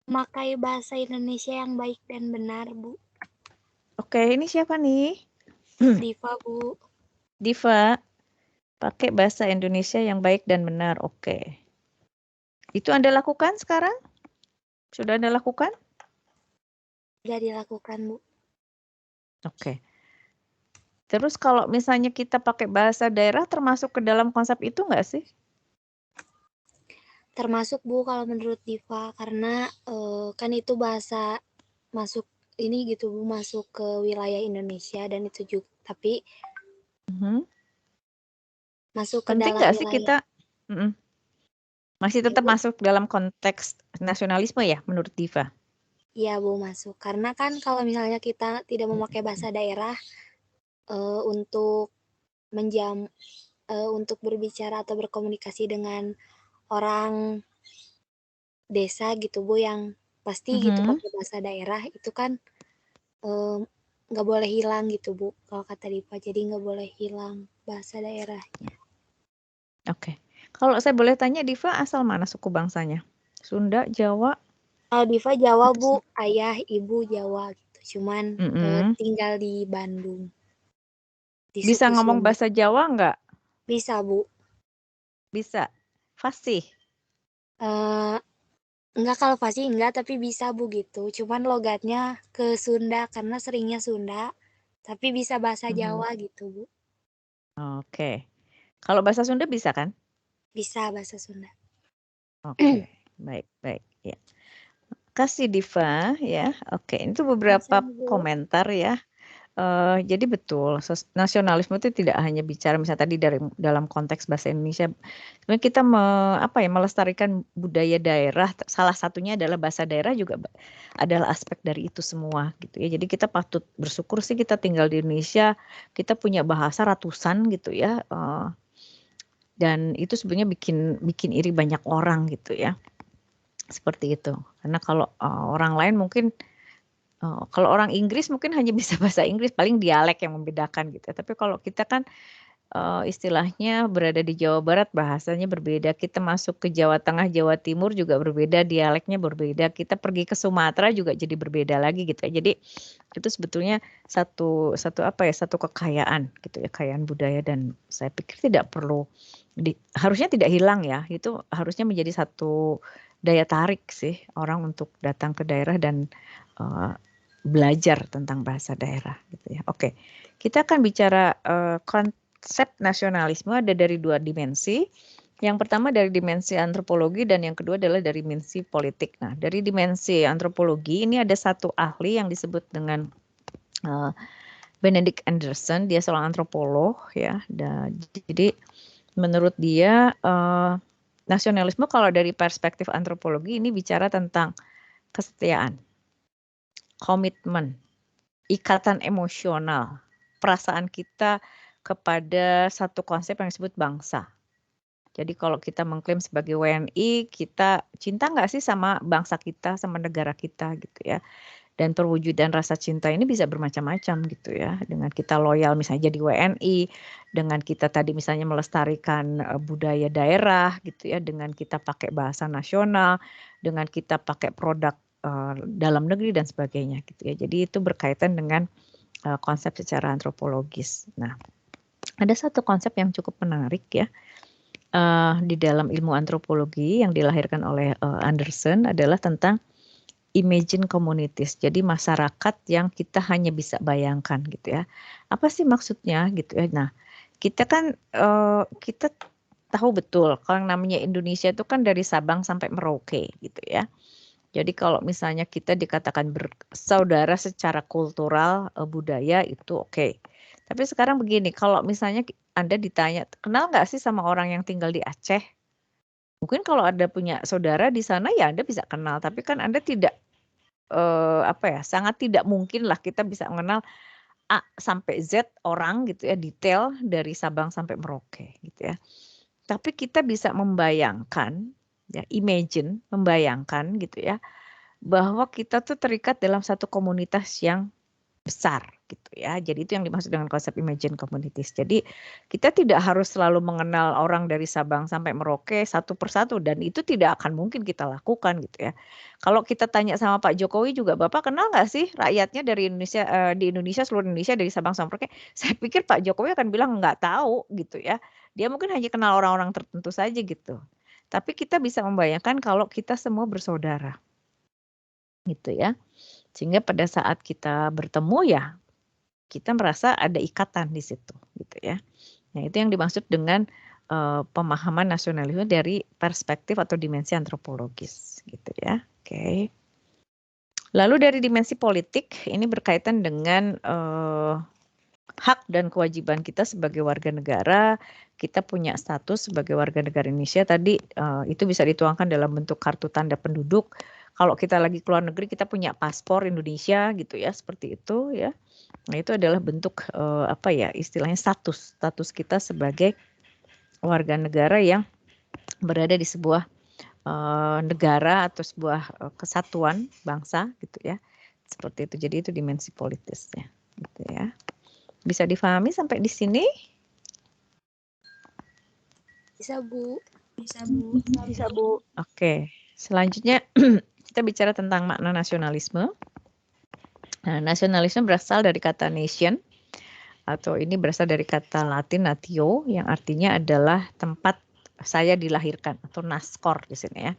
Memakai bahasa Indonesia yang baik dan benar, Bu. Oke, ini siapa nih? Diva, Bu. Diva, pakai bahasa Indonesia yang baik dan benar. Oke. Itu Anda lakukan sekarang? Sudah Anda lakukan? Sudah dilakukan, Bu. Oke. Terus kalau misalnya kita pakai bahasa daerah termasuk ke dalam konsep itu nggak sih? Termasuk, Bu, kalau menurut Diva, karena kan itu bahasa masuk ini gitu, Bu, masuk ke wilayah Indonesia dan itu juga, tapi masuk ke penting dalam nggak wilayah. sih kita masih tetap masuk dalam konteks nasionalisme ya menurut Diva? Iya, Bu, masuk. Karena kan kalau misalnya kita tidak memakai bahasa daerah untuk untuk berbicara atau berkomunikasi dengan orang desa gitu, Bu, yang pasti gitu pakai bahasa daerah, itu kan nggak boleh hilang gitu, Bu, kalau kata Diva. Jadi nggak boleh hilang bahasa daerahnya. Oke. Kalau saya boleh tanya, Diva asal mana suku bangsanya? Sunda, Jawa? Kalau Diva Jawa, Bu, ayah, ibu Jawa gitu. Cuman tinggal di Bandung. Bisa ngomong bahasa Jawa nggak? Bisa, Bu. Bisa. Fasih? Enggak, kalau fasih enggak, tapi bisa, Bu, gitu. Cuman logatnya ke Sunda karena seringnya Sunda, tapi bisa bahasa Jawa gitu, Bu. Oke. Kalau bahasa Sunda bisa kan? Bisa bahasa Sunda. Oke, baik ya. Kasih Diva ya. Oke, itu beberapa komentar ya. Jadi betul, nasionalisme itu tidak hanya bicara misalnya tadi dalam konteks bahasa Indonesia. Sebenarnya kita melestarikan budaya daerah. Salah satunya adalah bahasa daerah juga adalah aspek dari itu semua gitu ya. Jadi kita patut bersyukur sih kita tinggal di Indonesia, kita punya bahasa ratusan gitu ya. Dan itu sebenarnya bikin iri banyak orang gitu ya. Seperti itu. Karena kalau orang lain mungkin kalau orang Inggris mungkin hanya bisa bahasa Inggris, paling dialek yang membedakan gitu. Tapi kalau kita kan istilahnya berada di Jawa Barat bahasanya berbeda, kita masuk ke Jawa Tengah, Jawa Timur juga berbeda, dialeknya berbeda, kita pergi ke Sumatera juga jadi berbeda lagi gitu ya. Jadi itu sebetulnya satu kekayaan gitu ya, kekayaan budaya, dan saya pikir tidak perlu harusnya tidak hilang ya. Itu harusnya menjadi satu daya tarik sih orang untuk datang ke daerah dan belajar tentang bahasa daerah gitu ya. Oke, kita akan bicara konsep nasionalisme ada dari 2 dimensi. Yang pertama dari dimensi antropologi dan yang kedua adalah dari dimensi politik. Nah, dari dimensi antropologi ini ada satu ahli yang disebut dengan Benedict Anderson. Dia seorang antropolog ya. Jadi menurut dia nasionalisme kalau dari perspektif antropologi ini bicara tentang kesetiaan, komitmen, ikatan emosional, perasaan kita kepada satu konsep yang disebut bangsa. Jadi kalau kita mengklaim sebagai WNI, kita cinta nggak sih sama bangsa kita, sama negara kita gitu ya. Dan perwujudan rasa cinta ini bisa bermacam-macam gitu ya. Dengan kita loyal misalnya jadi WNI, dengan kita tadi misalnya melestarikan budaya daerah gitu ya, dengan kita pakai bahasa nasional, dengan kita pakai produk dalam negeri dan sebagainya gitu ya. Jadi itu berkaitan dengan konsep secara antropologis. Nah, ada satu konsep yang cukup menarik ya di dalam ilmu antropologi yang dilahirkan oleh Anderson adalah tentang imagine communities. Jadi masyarakat yang kita hanya bisa bayangkan gitu ya. Apa sih maksudnya gitu ya. Nah, kita kan kita tahu betul kalau yang namanya Indonesia itu kan dari Sabang sampai Merauke gitu ya. Jadi kalau misalnya kita dikatakan bersaudara secara kultural, budaya itu oke. Tapi sekarang begini, kalau misalnya Anda ditanya, kenal nggak sih sama orang yang tinggal di Aceh? Mungkin kalau Anda punya saudara di sana ya Anda bisa kenal, tapi kan Anda tidak sangat tidak mungkin lah kita bisa mengenal A sampai Z orang gitu ya, detail dari Sabang sampai Merauke gitu ya. Tapi kita bisa membayangkan ya, membayangkan gitu ya, bahwa kita tuh terikat dalam satu komunitas yang besar gitu ya. Jadi itu yang dimaksud dengan konsep imagine communities. Jadi kita tidak harus selalu mengenal orang dari Sabang sampai Merauke satu persatu dan itu tidak akan mungkin kita lakukan gitu ya. Kalau kita tanya sama Pak Jokowi juga, Bapak kenal nggak sih rakyatnya dari Indonesia di Indonesia, seluruh Indonesia dari Sabang sampai Merauke? Saya pikir Pak Jokowi akan bilang nggak tahu gitu ya. Dia mungkin hanya kenal orang-orang tertentu saja gitu. Tapi kita bisa membayangkan kalau kita semua bersaudara. Gitu ya. Sehingga pada saat kita bertemu ya kita merasa ada ikatan di situ gitu ya. Nah, itu yang dimaksud dengan pemahaman nasionalisme dari perspektif atau dimensi antropologis gitu ya. Oke. Lalu dari dimensi politik ini berkaitan dengan hak dan kewajiban kita sebagai warga negara. Kita punya status sebagai warga negara Indonesia tadi itu bisa dituangkan dalam bentuk kartu tanda penduduk. Kalau kita lagi keluar negeri kita punya paspor Indonesia gitu ya, seperti itu ya. Nah, itu adalah bentuk istilahnya status kita sebagai warga negara yang berada di sebuah negara atau sebuah kesatuan bangsa gitu ya. Seperti itu. Jadi itu dimensi politisnya gitu ya. Bisa difahami sampai di sini? Bisa, Bu. Bisa, Bu. Oke. Selanjutnya kita bicara tentang makna nasionalisme. Nah, nasionalisme berasal dari kata nation atau ini berasal dari kata Latin natio yang artinya adalah tempat saya dilahirkan atau naskor di sini ya.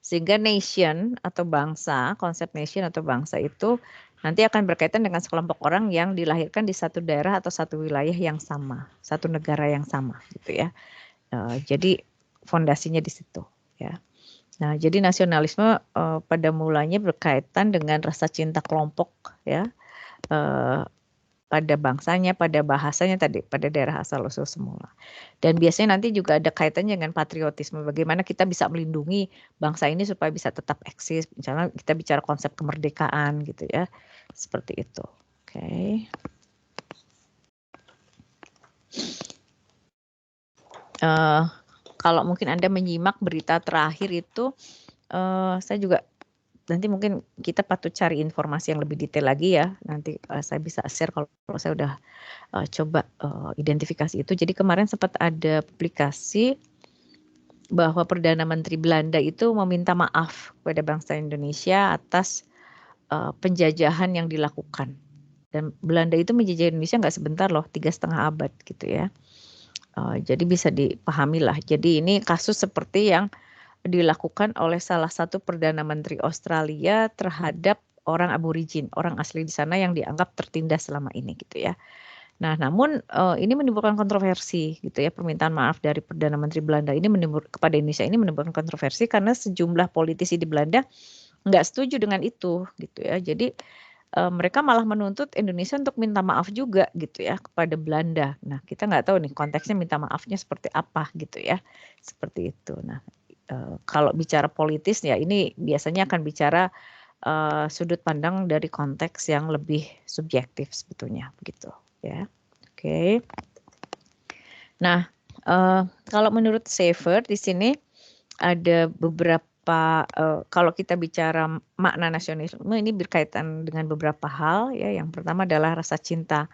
Sehingga nation atau bangsa, konsep nation atau bangsa itu nanti akan berkaitan dengan sekelompok orang yang dilahirkan di satu daerah atau satu wilayah yang sama, satu negara yang sama gitu ya. Jadi fondasinya di situ ya. Nah, jadi nasionalisme pada mulanya berkaitan dengan rasa cinta kelompok ya. Pada bangsanya, pada bahasanya tadi, pada daerah asal-usul semula. Dan biasanya nanti juga ada kaitannya dengan patriotisme, bagaimana kita bisa melindungi bangsa ini supaya bisa tetap eksis. Misalnya kita bicara konsep kemerdekaan gitu ya, seperti itu. Oke. Kalau mungkin Anda menyimak berita terakhir itu, saya juga nanti mungkin kita patut cari informasi yang lebih detail lagi ya. Nanti saya bisa share kalau saya udah coba identifikasi itu. Jadi kemarin sempat ada publikasi bahwa Perdana Menteri Belanda itu meminta maaf kepada bangsa Indonesia atas penjajahan yang dilakukan. Dan Belanda itu menjajah Indonesia nggak sebentar loh, 3,5 abad gitu ya. Jadi bisa dipahami lah. Jadi ini kasus seperti yang dilakukan oleh salah satu Perdana Menteri Australia terhadap orang aborigin, orang asli di sana yang dianggap tertindas selama ini gitu ya. Nah, namun ini menimbulkan kontroversi gitu ya. Permintaan maaf dari Perdana Menteri Belanda ini kepada Indonesia ini menimbulkan kontroversi karena sejumlah politisi di Belanda nggak setuju dengan itu gitu ya. Jadi mereka malah menuntut Indonesia untuk minta maaf juga gitu ya kepada Belanda. Nah, kita nggak tahu nih konteksnya minta maafnya seperti apa gitu ya. Seperti itu. Nah, kalau bicara politis ya ini biasanya akan bicara sudut pandang dari konteks yang lebih subjektif sebetulnya begitu ya. Oke. Nah, kalau menurut Schaeffer di sini ada beberapa kalau kita bicara makna nasionalisme ini berkaitan dengan beberapa hal ya. Yang pertama adalah rasa cinta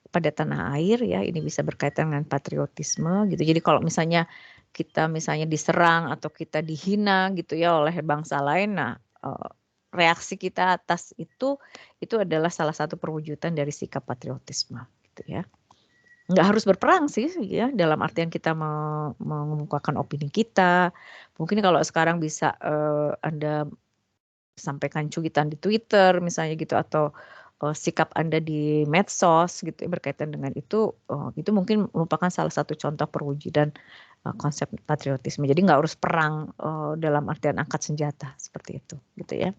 pada tanah air ya, ini bisa berkaitan dengan patriotisme gitu. Jadi kalau misalnya kita diserang atau kita dihina gitu ya oleh bangsa lain, nah reaksi kita atas itu adalah salah satu perwujudan dari sikap patriotisme gitu ya. Nggak harus berperang sih ya, dalam artian kita mengemukakan opini kita. Mungkin kalau sekarang bisa Anda sampaikan cuitan di Twitter misalnya gitu atau sikap Anda di medsos gitu berkaitan dengan itu mungkin merupakan salah satu contoh perwujudan konsep patriotisme. Jadi nggak harus perang dalam artian angkat senjata seperti itu gitu ya.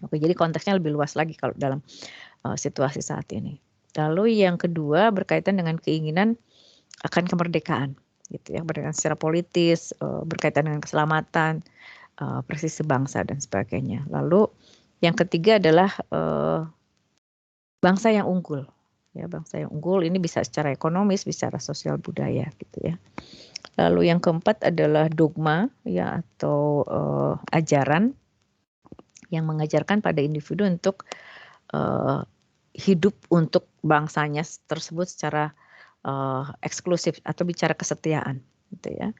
Oke, jadi konteksnya lebih luas lagi kalau dalam situasi saat ini. Lalu yang kedua berkaitan dengan keinginan akan kemerdekaan gitu ya, kemerdekaan secara politis, berkaitan dengan keselamatan, presisi bangsa dan sebagainya. Lalu yang ketiga adalah bangsa yang unggul. Ya, bangsa yang unggul ini bisa secara ekonomis, bisa secara sosial budaya gitu ya. Lalu yang keempat adalah dogma ya atau ajaran yang mengajarkan pada individu untuk hidup untuk bangsanya tersebut secara eksklusif atau bicara kesetiaan gitu ya.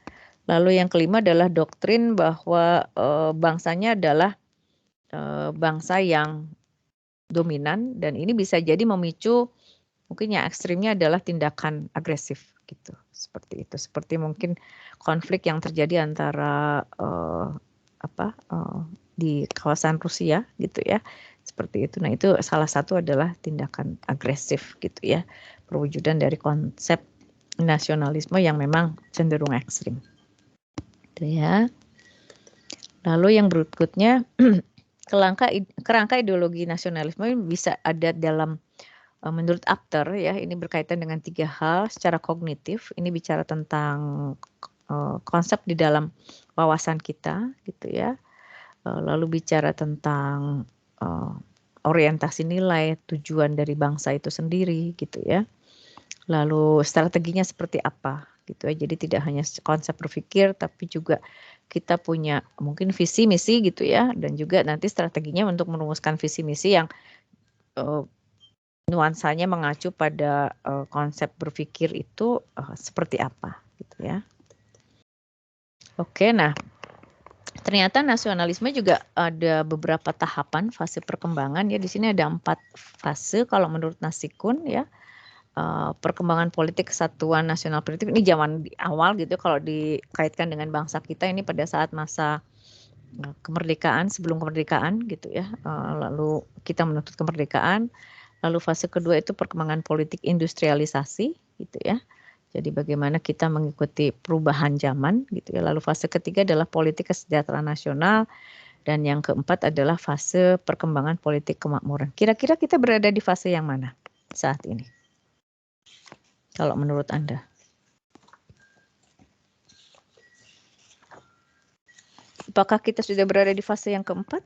Lalu yang kelima adalah doktrin bahwa bangsanya adalah bangsa yang dominan dan ini bisa jadi memicu mungkin yang ekstrimnya adalah tindakan agresif gitu. Seperti itu. Seperti mungkin konflik yang terjadi antara di kawasan Rusia gitu ya. Seperti itu. Nah, itu salah satu adalah tindakan agresif gitu ya. Perwujudan dari konsep nasionalisme yang memang cenderung ekstrim. Gitu ya. Lalu yang berikutnya kerangka ideologi nasionalisme bisa ada dalam menurut Apter ya, ini berkaitan dengan 3 hal secara kognitif. Ini bicara tentang konsep di dalam wawasan kita gitu ya. Lalu bicara tentang orientasi nilai, tujuan dari bangsa itu sendiri gitu ya. Lalu strateginya seperti apa gitu ya. Jadi tidak hanya konsep berpikir tapi juga kita punya mungkin visi misi gitu ya dan juga nanti strateginya untuk merumuskan visi misi yang nuansanya mengacu pada konsep berpikir itu seperti apa gitu ya. Oke, nah ternyata nasionalisme juga ada beberapa tahapan fase perkembangan ya. Di sini ada 4 fase kalau menurut Nasikun ya. Perkembangan politik kesatuan nasional politik ini zaman awal gitu kalau dikaitkan dengan bangsa kita ini pada saat masa kemerdekaan sebelum kemerdekaan gitu ya. Lalu kita menuntut kemerdekaan. Lalu fase kedua itu perkembangan politik industrialisasi gitu ya. Jadi bagaimana kita mengikuti perubahan zaman gitu ya. Lalu fase ketiga adalah politik kesejahteraan nasional dan yang keempat adalah fase perkembangan politik kemakmuran. Kira-kira kita berada di fase yang mana saat ini? Kalau menurut Anda? Apakah kita sudah berada di fase yang keempat?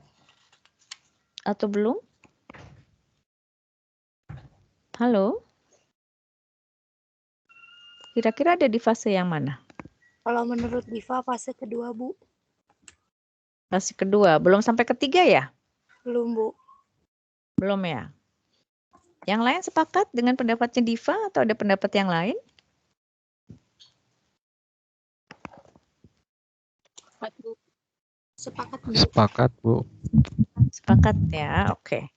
Atau belum? Halo? Kira-kira ada di fase yang mana? Kalau menurut Diva fase kedua, Bu. Fase kedua, belum sampai ketiga ya? Belum, Bu. Belum ya? Yang lain sepakat dengan pendapatnya Diva atau ada pendapat yang lain? Sepakat, Bu. Sepakat, Bu. Sepakat ya, oke.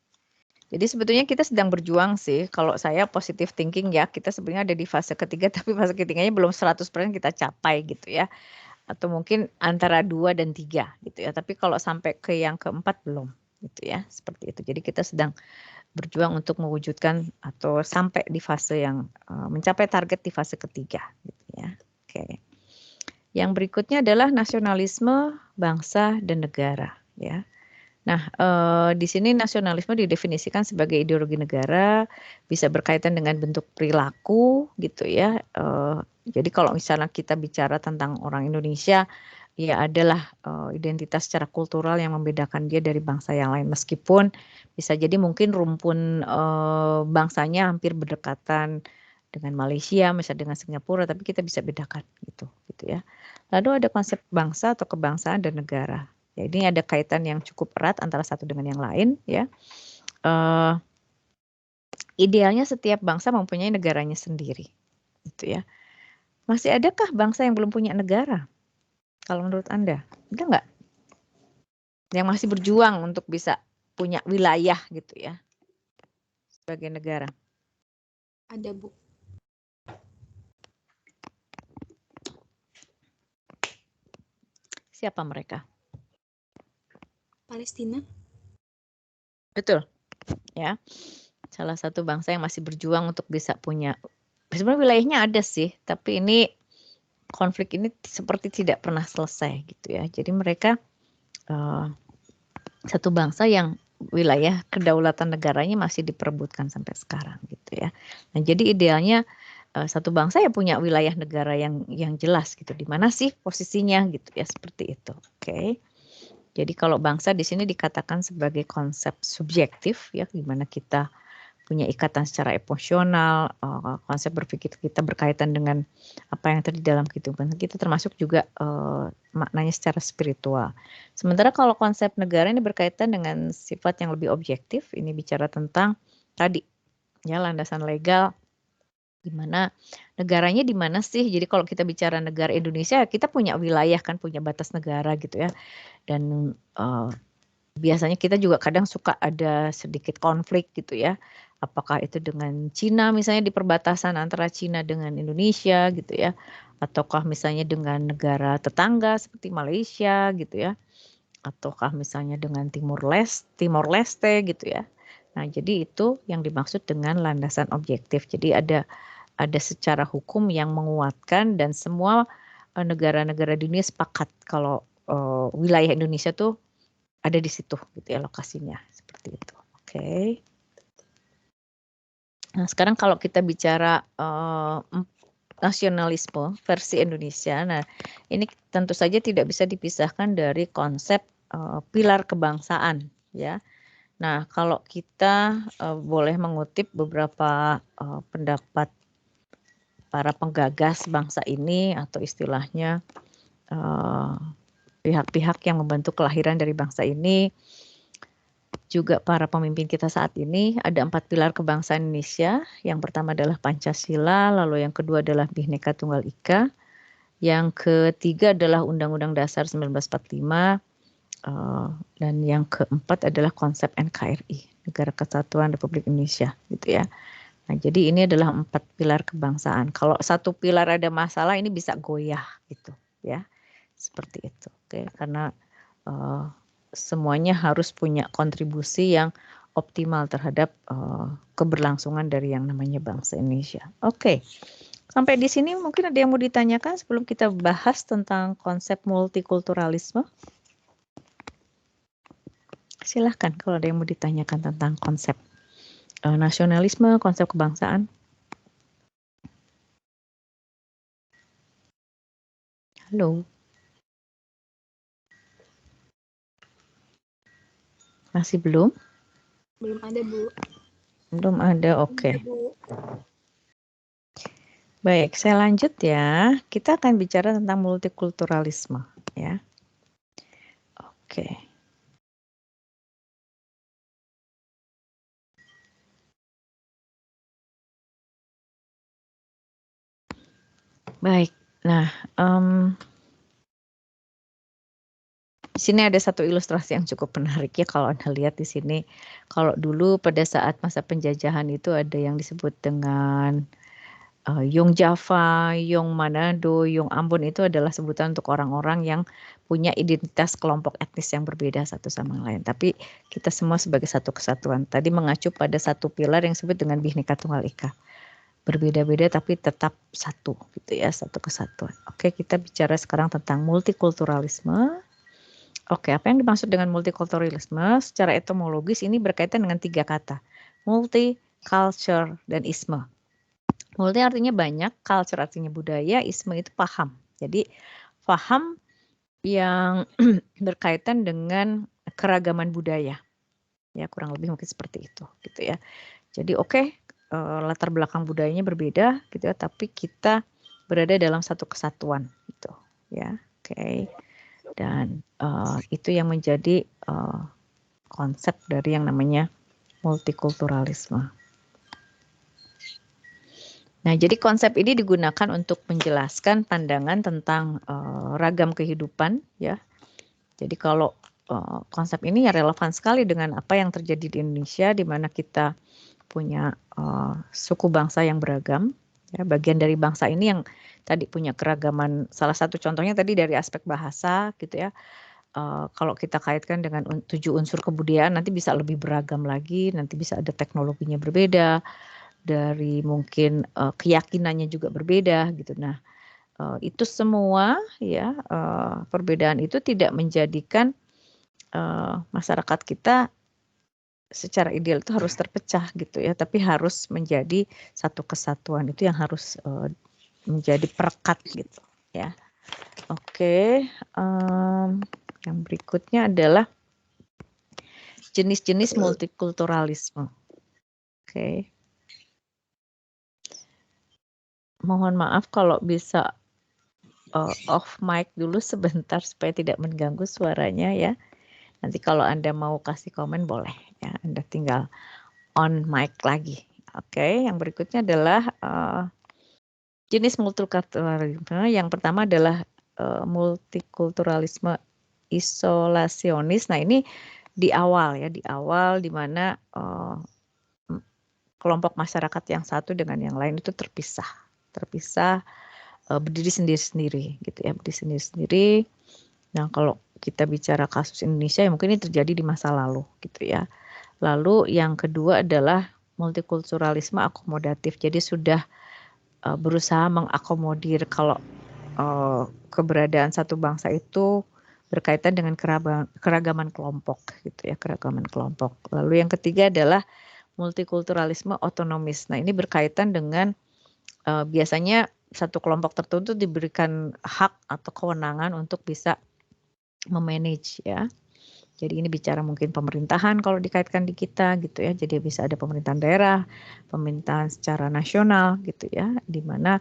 Jadi sebetulnya kita sedang berjuang sih. Kalau saya positive thinking ya, kita sebenarnya ada di fase ketiga, tapi fase ketiganya belum 100% kita capai gitu ya. Atau mungkin antara 2 dan 3 gitu ya. Tapi kalau sampai ke yang keempat belum gitu ya. Seperti itu. Jadi kita sedang berjuang untuk mewujudkan atau sampai di fase yang mencapai target di fase ketiga gitu ya. Oke. Yang berikutnya adalah nasionalisme bangsa dan negara ya. Nah, di sini nasionalisme didefinisikan sebagai ideologi negara, bisa berkaitan dengan bentuk perilaku gitu ya. Jadi kalau misalnya kita bicara tentang orang Indonesia, ya adalah identitas secara kultural yang membedakan dia dari bangsa yang lain. Meskipun bisa jadi mungkin rumpun bangsanya hampir berdekatan dengan Malaysia, misalnya dengan Singapura, tapi kita bisa bedakan gitu ya. Lalu ada konsep bangsa atau kebangsaan dan negara. Ya, ini ada kaitan yang cukup erat antara satu dengan yang lain ya. Idealnya setiap bangsa mempunyai negaranya sendiri, gitu ya. Masih adakah bangsa yang belum punya negara? Kalau menurut Anda, ada nggak? Yang masih berjuang untuk bisa punya wilayah gitu ya, sebagai negara? Ada, Bu. Siapa mereka? Palestina. Betul, ya. Salah satu bangsa yang masih berjuang untuk bisa punya, sebenarnya wilayahnya ada sih, tapi ini konflik ini seperti tidak pernah selesai gitu ya. Jadi mereka satu bangsa yang wilayah kedaulatan negaranya masih diperebutkan sampai sekarang gitu ya. Nah, jadi idealnya satu bangsa ya punya wilayah negara yang jelas gitu. Di mana sih posisinya gitu ya, seperti itu. Oke. Jadi kalau bangsa di sini dikatakan sebagai konsep subjektif ya, di mana kita punya ikatan secara emosional, konsep berpikir kita berkaitan dengan apa yang terjadi dalam kehidupan kita, termasuk juga maknanya secara spiritual. Sementara kalau konsep negara ini berkaitan dengan sifat yang lebih objektif, ini bicara tentang tadi ya landasan legal, di mana negaranya di mana sih? Jadi kalau kita bicara negara Indonesia, kita punya wilayah kan, punya batas negara gitu ya, dan biasanya kita juga kadang suka ada sedikit konflik gitu ya. Apakah itu dengan Cina misalnya di perbatasan antara Cina dengan Indonesia gitu ya. Ataukah misalnya dengan negara tetangga seperti Malaysia gitu ya. Ataukah misalnya dengan Timor Leste gitu ya. Nah, jadi itu yang dimaksud dengan landasan objektif. Jadi ada secara hukum yang menguatkan dan semua negara-negara dunia sepakat kalau wilayah Indonesia tuh ada di situ gitu ya lokasinya, seperti itu. Oke. Nah, sekarang kalau kita bicara nasionalisme versi Indonesia, nah ini tentu saja tidak bisa dipisahkan dari konsep pilar kebangsaan ya. Nah, kalau kita boleh mengutip beberapa pendapat para penggagas bangsa ini atau istilahnya pihak-pihak yang membantu kelahiran dari bangsa ini, juga para pemimpin kita saat ini, ada 4 pilar kebangsaan Indonesia. Yang pertama adalah Pancasila, lalu yang kedua adalah Bhinneka Tunggal Ika, yang ketiga adalah Undang-Undang Dasar 1945, dan yang keempat adalah konsep NKRI, Negara Kesatuan Republik Indonesia, gitu ya. Nah, jadi ini adalah 4 pilar kebangsaan. Kalau satu pilar ada masalah, ini bisa goyah, gitu ya, seperti itu. Oke, karena semuanya harus punya kontribusi yang optimal terhadap keberlangsungan dari yang namanya bangsa Indonesia. Oke, sampai di sini mungkin ada yang mau ditanyakan sebelum kita bahas tentang konsep multikulturalisme. Silahkan kalau ada yang mau ditanyakan tentang konsep nasionalisme, konsep kebangsaan. Halo. Masih belum? Belum ada, Bu. Belum ada, oke. Bu. Baik, saya lanjut ya. Kita akan bicara tentang multikulturalisme ya. Oke. Baik. Nah, di sini ada satu ilustrasi yang cukup menarik ya kalau Anda lihat di sini. Kalau dulu pada saat masa penjajahan itu ada yang disebut dengan Yung Java, Yung Manado, Yung Ambon itu adalah sebutan untuk orang-orang yang punya identitas kelompok etnis yang berbeda satu sama lain. Tapi kita semua sebagai satu kesatuan. Tadi mengacu pada satu pilar yang disebut dengan Bhinneka Tunggal Ika. Berbeda-beda tapi tetap satu gitu ya, satu kesatuan. Oke, kita bicara sekarang tentang multikulturalisme. Oke, apa yang dimaksud dengan multikulturalisme? Secara etimologis ini berkaitan dengan 3 kata. Multi, culture, dan isme. Multi artinya banyak, culture artinya budaya, isme itu paham. Jadi paham yang berkaitan dengan keragaman budaya. Ya, kurang lebih mungkin seperti itu gitu ya. Jadi latar belakang budayanya berbeda gitu ya, tapi kita berada dalam satu kesatuan gitu ya. Oke. Dan itu yang menjadi konsep dari yang namanya multikulturalisme. Nah, jadi konsep ini digunakan untuk menjelaskan pandangan tentang ragam kehidupan ya. Jadi kalau konsep ini ya relevan sekali dengan apa yang terjadi di Indonesia, di mana kita punya suku bangsa yang beragam. Ya, bagian dari bangsa ini yang tadi punya keragaman. Salah satu contohnya tadi dari aspek bahasa gitu ya. Kalau kita kaitkan dengan 7 unsur kebudayaan nanti bisa lebih beragam lagi, nanti bisa ada teknologinya berbeda. Dari mungkin keyakinannya juga berbeda gitu. Nah, itu semua ya perbedaan itu tidak menjadikan masyarakat kita secara ideal itu harus terpecah gitu ya, tapi harus menjadi satu kesatuan. Itu yang harus menjadi perekat gitu ya. Oke, yang berikutnya adalah jenis-jenis multikulturalisme. Oke. Mohon maaf kalau bisa off mic dulu sebentar supaya tidak mengganggu suaranya ya. Nanti kalau Anda mau kasih komen boleh ya, Anda tinggal on mic lagi. Oke, yang berikutnya adalah jenis multikulturalisme. Yang pertama adalah multikulturalisme isolasionis. Nah, ini di awal di mana kelompok masyarakat yang satu dengan yang lain itu terpisah berdiri sendiri-sendiri gitu ya, berdiri sendiri-sendiri. Nah, kalau kita bicara kasus Indonesia ya mungkin ini terjadi di masa lalu gitu ya. Lalu yang kedua adalah multikulturalisme akomodatif. Jadi sudah berusaha mengakomodir kalau keberadaan satu bangsa itu berkaitan dengan keragaman kelompok gitu ya, keragaman kelompok. Lalu yang ketiga adalah multikulturalisme otonomis. Nah, ini berkaitan dengan biasanya satu kelompok tertentu diberikan hak atau kewenangan untuk bisa memanage ya. Jadi ini bicara mungkin pemerintahan kalau dikaitkan di kita gitu ya. Jadi bisa ada pemerintahan daerah, pemerintahan secara nasional gitu ya, di mana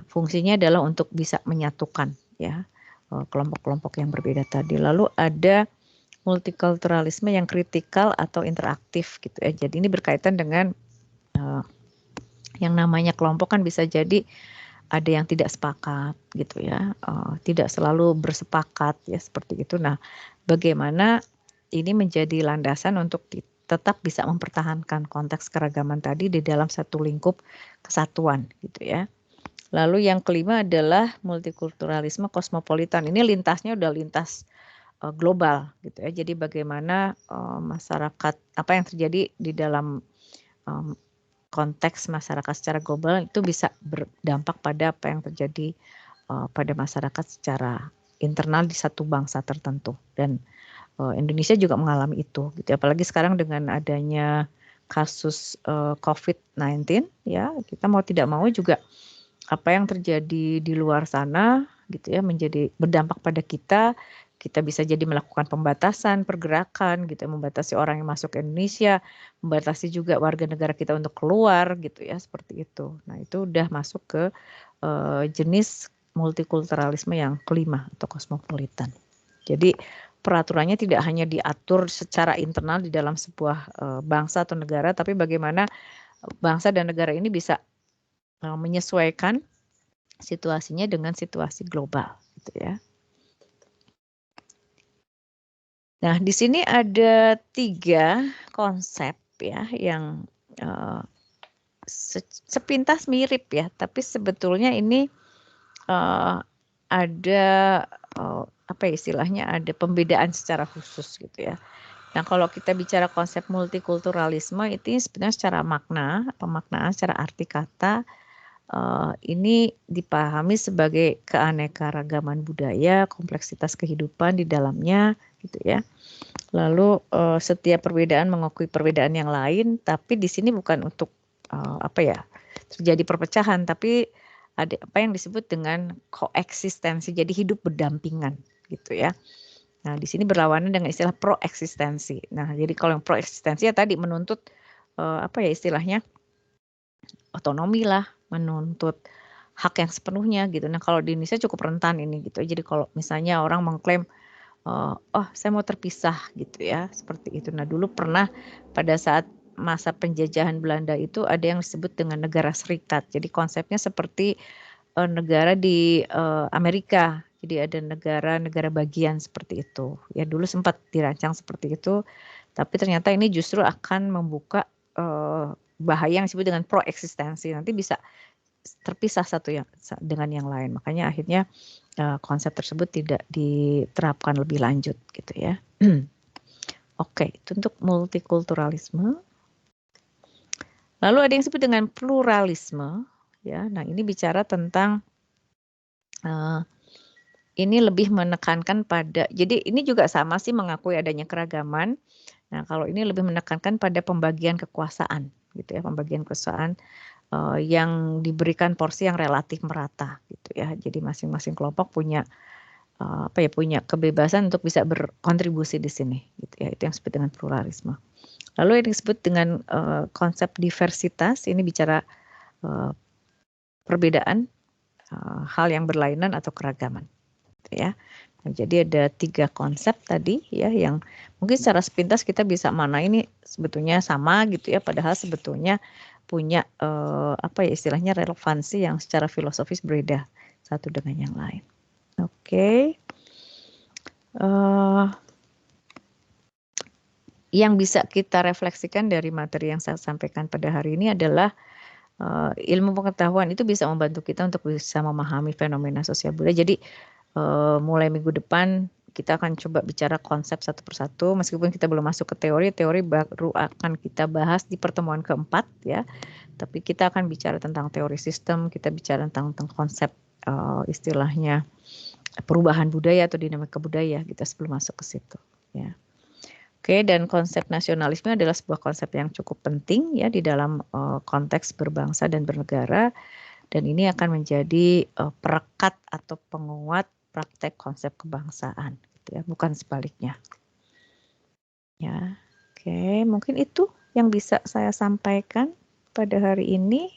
fungsinya adalah untuk bisa menyatukan ya kelompok-kelompok yang berbeda tadi. Lalu ada multikulturalisme yang kritikal atau interaktif gitu ya. Jadi ini berkaitan dengan yang namanya kelompok kan bisa jadi ada yang tidak sepakat gitu ya, tidak selalu bersepakat ya seperti itu. Nah, bagaimana ini menjadi landasan untuk tetap bisa mempertahankan konteks keragaman tadi di dalam satu lingkup kesatuan gitu ya. Lalu yang kelima adalah multikulturalisme kosmopolitan. Ini lintasnya udah lintas global gitu ya. Jadi bagaimana masyarakat apa yang terjadi di dalam konteks masyarakat secara global itu bisa berdampak pada apa yang terjadi pada masyarakat secara internal di satu bangsa tertentu. Dan Indonesia juga mengalami itu gitu. Apalagi sekarang dengan adanya kasus COVID-19 ya, kita mau tidak mau juga apa yang terjadi di luar sana gitu ya menjadi berdampak pada kita. Kita bisa jadi melakukan pembatasan pergerakan gitu, membatasi orang yang masuk ke Indonesia, membatasi juga warga negara kita untuk keluar gitu ya, seperti itu. Nah, itu udah masuk ke jenis multikulturalisme yang kelima atau kosmopolitan. Jadi peraturannya tidak hanya diatur secara internal di dalam sebuah bangsa atau negara, tapi bagaimana bangsa dan negara ini bisa menyesuaikan situasinya dengan situasi global, gitu ya. Nah, di sini ada 3 konsep ya yang sepintas mirip ya, tapi sebetulnya ini ada apa ya istilahnya, ada pembedaan secara khusus gitu ya. Nah, kalau kita bicara konsep multikulturalisme itu sebenarnya secara makna, pemaknaan secara arti kata ini dipahami sebagai keanekaragaman budaya, kompleksitas kehidupan di dalamnya gitu ya. Lalu setiap perbedaan mengakui perbedaan yang lain, tapi di sini bukan untuk apa ya terjadi perpecahan, tapi ada apa yang disebut dengan koeksistensi, jadi hidup berdampingan gitu ya. Nah, di sini berlawanan dengan istilah proeksistensi. Nah, jadi kalau yang proeksistensi ya tadi menuntut apa ya istilahnya otonomi lah, menuntut hak yang sepenuhnya gitu. Nah, kalau di Indonesia cukup rentan ini gitu. Jadi kalau misalnya orang mengklaim oh saya mau terpisah gitu ya, seperti itu. Nah, dulu pernah pada saat masa penjajahan Belanda itu ada yang disebut dengan negara serikat. Jadi konsepnya seperti negara di Amerika. Jadi ada negara-negara bagian seperti itu. Ya dulu sempat dirancang seperti itu, tapi ternyata ini justru akan membuka bahaya yang disebut dengan proeksistensi. Nanti bisa terpisah satu yang dengan yang lain. Makanya akhirnya konsep tersebut tidak diterapkan lebih lanjut gitu ya. Oke, itu untuk multikulturalisme. Lalu ada yang disebut dengan pluralisme ya. Nah, ini bicara tentang ini lebih menekankan pada, jadi ini juga sama sih mengakui adanya keragaman. Nah, kalau ini lebih menekankan pada pembagian kekuasaan gitu ya, pembagian kekuasaan yang diberikan porsi yang relatif merata gitu ya. Jadi masing-masing kelompok punya apa ya, punya kebebasan untuk bisa berkontribusi di sini gitu ya. Itu yang disebut dengan pluralisme. Lalu yang disebut dengan konsep diversitas, ini bicara perbedaan, hal yang berlainan atau keragaman gitu ya. Nah, jadi ada 3 konsep tadi ya yang mungkin secara sepintas kita bisa mana ini sebetulnya sama gitu ya, padahal sebetulnya punya apa ya istilahnya relevansi yang secara filosofis berbeda satu dengan yang lain. Oke. Yang bisa kita refleksikan dari materi yang saya sampaikan pada hari ini adalah ilmu pengetahuan itu bisa membantu kita untuk bisa memahami fenomena sosial budaya. Jadi mulai minggu depan kita akan coba bicara konsep satu persatu, meskipun kita belum masuk ke teori baru akan kita bahas di pertemuan keempat ya. Tapi kita akan bicara tentang teori sistem, kita bicara tentang konsep istilahnya perubahan budaya atau dinamika budaya kita sebelum masuk ke situ ya. Oke, dan konsep nasionalisme adalah sebuah konsep yang cukup penting ya di dalam konteks berbangsa dan bernegara, dan ini akan menjadi perekat atau penguat praktek konsep kebangsaan gitu ya, bukan sebaliknya. Ya. Oke, mungkin itu yang bisa saya sampaikan pada hari ini.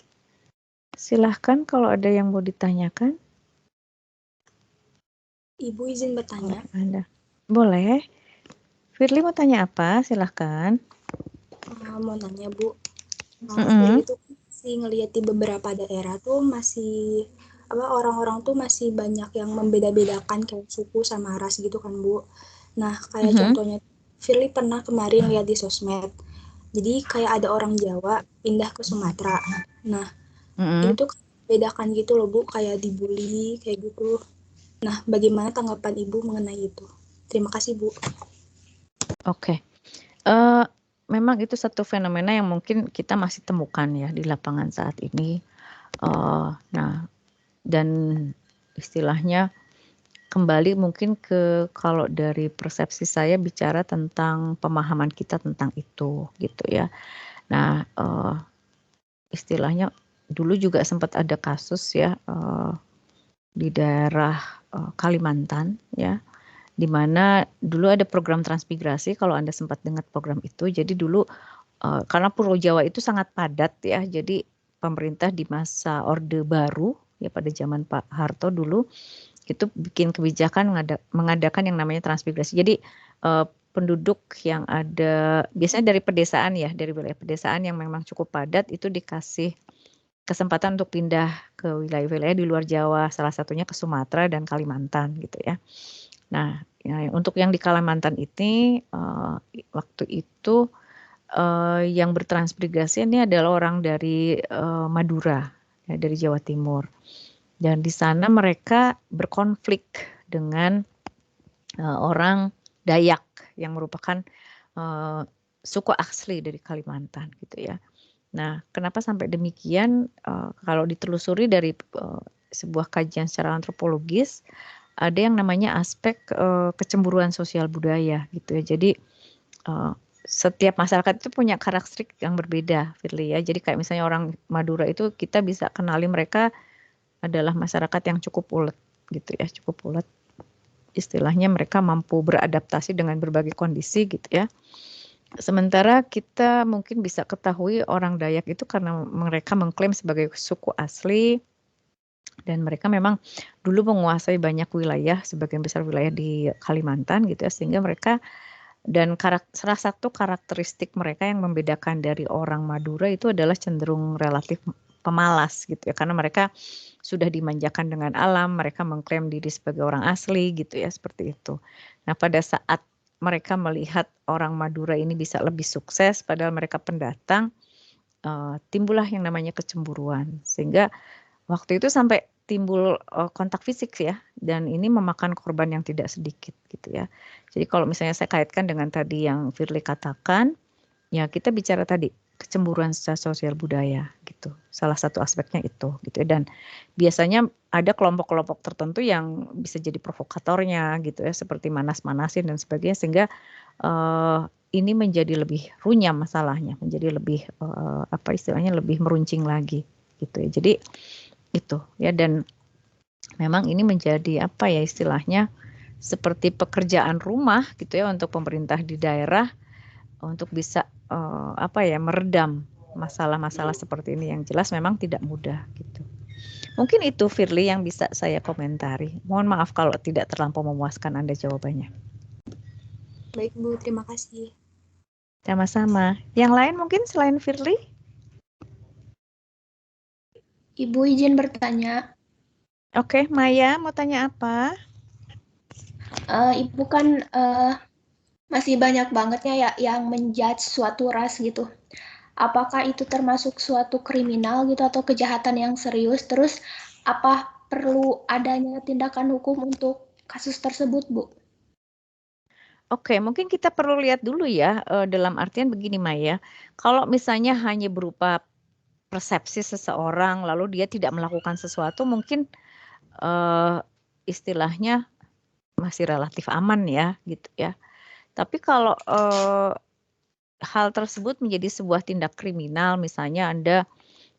Silahkan kalau ada yang mau ditanyakan. Ibu izin bertanya. Anda. Boleh. Firly mau tanya apa? Silahkan. Mau nanya Bu. Firly tuh masih ngelihat di beberapa daerah tuh masih orang-orang tuh masih banyak yang membeda-bedakan kayak suku sama ras gitu kan Bu. Nah kayak contohnya Firly pernah kemarin lihat di sosmed. Jadi kayak ada orang Jawa pindah ke Sumatera. Nah itu tuh bedakan gitu loh Bu, kayak dibully kayak gitu. Nah bagaimana tanggapan Ibu mengenai itu? Terima kasih Bu. Oke. Memang itu satu fenomena yang mungkin kita masih temukan ya di lapangan saat ini. Nah, dan istilahnya kembali mungkin ke kalau dari persepsi saya bicara tentang pemahaman kita tentang itu gitu ya. Nah, istilahnya dulu juga sempat ada kasus ya di daerah Kalimantan ya, di mana dulu ada program transmigrasi, kalau Anda sempat dengar program itu. Jadi dulu karena Pulau Jawa itu sangat padat ya, jadi pemerintah di masa Orde Baru ya pada zaman Pak Harto dulu itu bikin kebijakan mengadakan yang namanya transmigrasi. Jadi penduduk yang ada biasanya dari pedesaan ya, dari wilayah pedesaan yang memang cukup padat itu dikasih kesempatan untuk pindah ke wilayah-wilayah di luar Jawa, salah satunya ke Sumatera dan Kalimantan gitu ya. Nah, ya, untuk yang di Kalimantan ini waktu itu yang bertransmigrasi ini adalah orang dari Madura, ya, dari Jawa Timur. Dan di sana mereka berkonflik dengan orang Dayak yang merupakan suku asli dari Kalimantan gitu ya. Nah, kenapa sampai demikian? Kalau ditelusuri dari sebuah kajian secara antropologis, ada yang namanya aspek kecemburuan sosial budaya gitu ya. Jadi setiap masyarakat itu punya karakteristik yang berbeda, Firly ya. Jadi kayak misalnya orang Madura itu kita bisa kenali mereka adalah masyarakat yang cukup ulet gitu ya, cukup ulet. Istilahnya mereka mampu beradaptasi dengan berbagai kondisi gitu ya. Sementara kita mungkin bisa ketahui orang Dayak itu karena mereka mengklaim sebagai suku asli dan mereka memang dulu menguasai banyak wilayah, sebagian besar wilayah di Kalimantan gitu ya, sehingga mereka dan salah satu karakteristik mereka yang membedakan dari orang Madura itu adalah cenderung relatif pemalas gitu ya, karena mereka sudah dimanjakan dengan alam, mereka mengklaim diri sebagai orang asli gitu ya, seperti itu. Nah, pada saat mereka melihat orang Madura ini bisa lebih sukses padahal mereka pendatang, timbullah yang namanya kecemburuan. Sehingga waktu itu sampai timbul kontak fisik ya, dan ini memakan korban yang tidak sedikit gitu ya. Jadi kalau misalnya saya kaitkan dengan tadi yang Firly katakan, ya kita bicara tadi kecemburuan secara sosial budaya gitu. Salah satu aspeknya itu gitu ya. Dan biasanya ada kelompok-kelompok tertentu yang bisa jadi provokatornya gitu ya, seperti manas-manasin dan sebagainya, sehingga ini menjadi lebih runyam masalahnya, menjadi lebih apa istilahnya lebih meruncing lagi gitu ya. Jadi itu ya, dan memang ini menjadi apa ya istilahnya seperti pekerjaan rumah gitu ya untuk pemerintah di daerah untuk bisa apa ya meredam masalah-masalah seperti ini yang jelas memang tidak mudah gitu. Mungkin itu Firly yang bisa saya komentari. Mohon maaf kalau tidak terlampau memuaskan Anda jawabannya. Baik Bu, terima kasih. Sama-sama. Yang lain mungkin selain Firly? Ibu izin bertanya. Oke, Maya mau tanya apa? Ibu kan masih banyak bangetnya ya yang menjudge suatu ras gitu. Apakah itu termasuk suatu kriminal gitu atau kejahatan yang serius? Terus apa perlu adanya tindakan hukum untuk kasus tersebut, Bu? Oke, mungkin kita perlu lihat dulu ya, dalam artian begini Maya, kalau misalnya hanya berupa persepsi seseorang lalu dia tidak melakukan sesuatu mungkin istilahnya masih relatif aman ya gitu ya. Tapi kalau hal tersebut menjadi sebuah tindak kriminal, misalnya Anda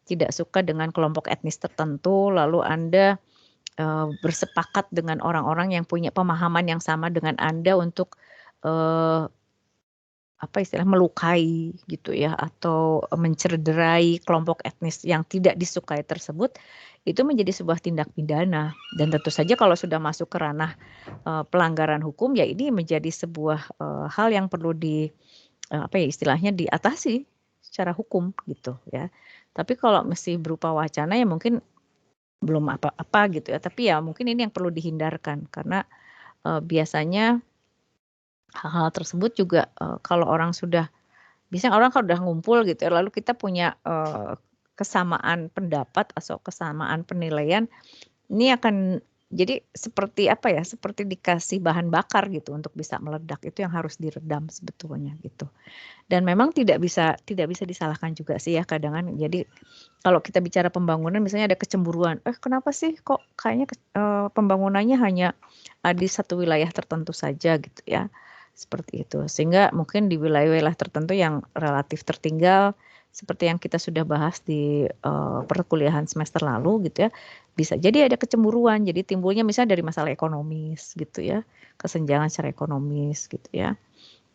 tidak suka dengan kelompok etnis tertentu, lalu Anda bersepakat dengan orang-orang yang punya pemahaman yang sama dengan Anda untuk apa istilah melukai gitu ya atau mencederai kelompok etnis yang tidak disukai tersebut, itu menjadi sebuah tindak pidana. Dan tentu saja kalau sudah masuk ke ranah pelanggaran hukum ya ini menjadi sebuah hal yang perlu apa ya istilahnya diatasi secara hukum gitu ya. Tapi kalau masih berupa wacana ya mungkin belum apa-apa gitu ya. Tapi ya mungkin ini yang perlu dihindarkan karena biasanya hal-hal tersebut juga kalau orang sudah biasanya orang kalau udah ngumpul gitu ya, lalu kita punya kesamaan pendapat atau kesamaan penilaian, ini akan jadi seperti apa ya, seperti dikasih bahan bakar gitu untuk bisa meledak, itu yang harus diredam sebetulnya gitu. Dan memang tidak bisa disalahkan juga sih ya kadang-kadang. Jadi kalau kita bicara pembangunan misalnya ada kecemburuan, kenapa sih kok kayaknya pembangunannya hanya di satu wilayah tertentu saja gitu ya. Seperti itu. Sehingga mungkin di wilayah-wilayah tertentu yang relatif tertinggal seperti yang kita sudah bahas di perkuliahan semester lalu gitu ya. Bisa jadi ada kecemburuan. Jadi timbulnya misalnya dari masalah ekonomis gitu ya. Kesenjangan secara ekonomis gitu ya.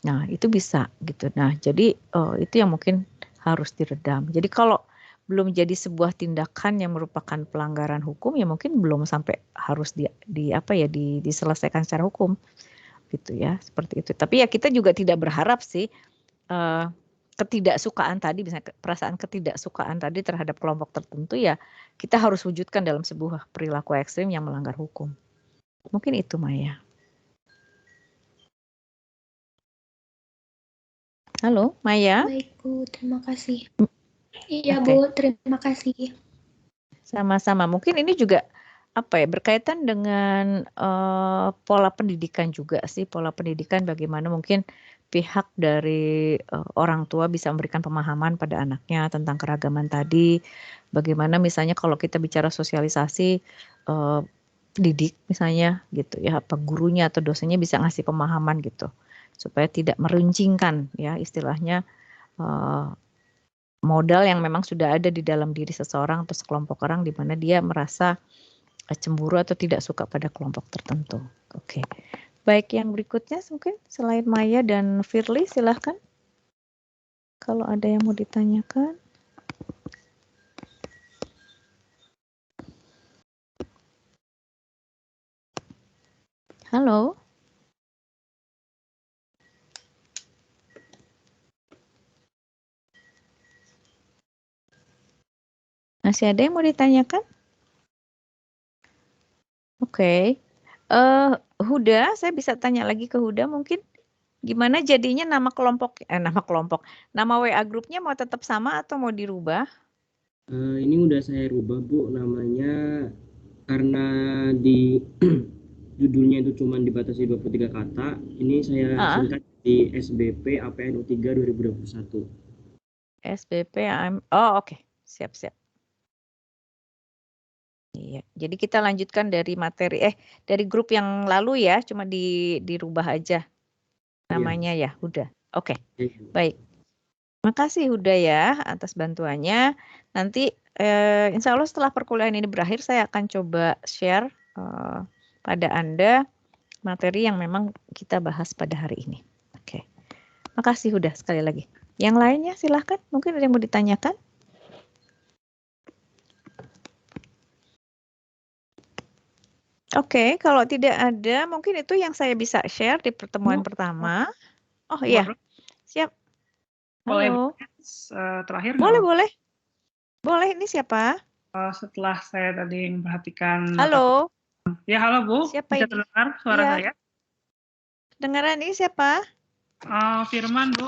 Nah, itu bisa gitu. Nah, jadi itu yang mungkin harus diredam. Jadi kalau belum jadi sebuah tindakan yang merupakan pelanggaran hukum, ya mungkin belum sampai harus diselesaikan secara hukum gitu ya, seperti itu. Tapi ya kita juga tidak berharap sih ketidaksukaan tadi, misalnya perasaan ketidaksukaan tadi terhadap kelompok tertentu, ya kita harus wujudkan dalam sebuah perilaku ekstrim yang melanggar hukum. Mungkin itu, Maya. Halo, Maya. Baik, Bu. Terima kasih. Iya, Oke. Bu. Terima kasih. Sama-sama. Mungkin ini juga berkaitan dengan pola pendidikan juga sih, pola pendidikan bagaimana mungkin pihak dari orang tua bisa memberikan pemahaman pada anaknya tentang keragaman tadi. Bagaimana misalnya kalau kita bicara sosialisasi pendidik misalnya gitu ya, apa gurunya atau dosennya bisa ngasih pemahaman gitu supaya tidak meruncingkan ya istilahnya modal yang memang sudah ada di dalam diri seseorang atau sekelompok orang di mana dia merasa cemburu atau tidak suka pada kelompok tertentu. Oke. Baik, yang berikutnya mungkin selain Maya dan Firly, silahkan. Kalau ada yang mau ditanyakan. Halo. Masih ada yang mau ditanyakan? Oke. Huda, saya bisa tanya lagi ke Huda mungkin. Gimana jadinya nama WA grupnya mau tetap sama atau mau dirubah? Ini udah saya rubah, Bu, namanya karena di judulnya itu cuma dibatasi 23 kata. Ini saya singkat di SBP APN U3 2021. SBP oke. Siap-siap. Iya, jadi kita lanjutkan dari materi dari grup yang lalu ya, cuma dirubah aja namanya ya, Huda. Oke. Baik. Makasih Huda ya atas bantuannya. Nanti insya Allah setelah perkuliahan ini berakhir saya akan coba share pada Anda materi yang memang kita bahas pada hari ini. Oke. Makasih Huda sekali lagi. Yang lainnya silahkan, mungkin ada yang mau ditanyakan? Oke, kalau tidak ada, mungkin itu yang saya bisa share di pertemuan pertama. Oh iya, siap. Halo. Terakhir Boleh. Boleh, ini siapa? Setelah saya tadi memperhatikan. Halo. Ya, halo Bu. Siapa bisa ini? terdengar suara saya? Kedengaran, ini siapa? Firman, Bu.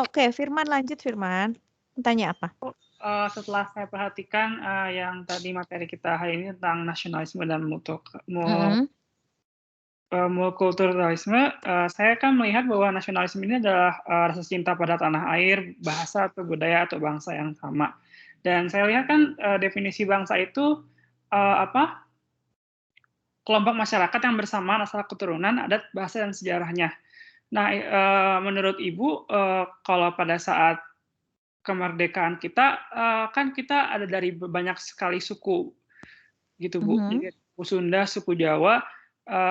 Oke, Firman, lanjut Firman. Tanya apa? Setelah saya perhatikan yang tadi materi kita hari ini tentang nasionalisme dan multikulturalisme, saya kan melihat bahwa nasionalisme ini adalah rasa cinta pada tanah air, bahasa atau budaya atau bangsa yang sama. Dan saya lihat kan definisi bangsa itu kelompok masyarakat yang bersamaan asal keturunan, adat, bahasa, dan sejarahnya. Nah, menurut Ibu, kalau pada saat kemerdekaan kita, kan kita ada dari banyak sekali suku, gitu Bu. Jadi suku Sunda, suku Jawa.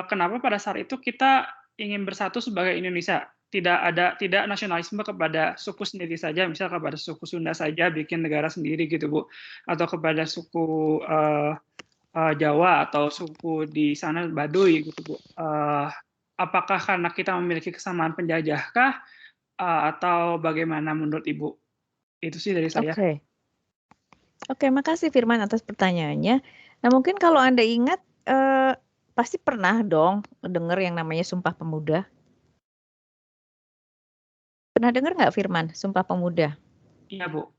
Kenapa pada saat itu kita ingin bersatu sebagai Indonesia? Tidak nasionalisme kepada suku sendiri saja, misal kepada suku Sunda saja bikin negara sendiri gitu Bu, atau kepada suku Jawa atau suku di sana Baduy gitu Bu. Apakah karena kita memiliki kesamaan penjajahkah atau bagaimana menurut Ibu? Itu sih dari saya. Oke, makasih Firman atas pertanyaannya. Nah, mungkin kalau Anda ingat pasti pernah dong dengar yang namanya Sumpah Pemuda. Pernah dengar nggak Firman, Sumpah Pemuda? Iya, Bu.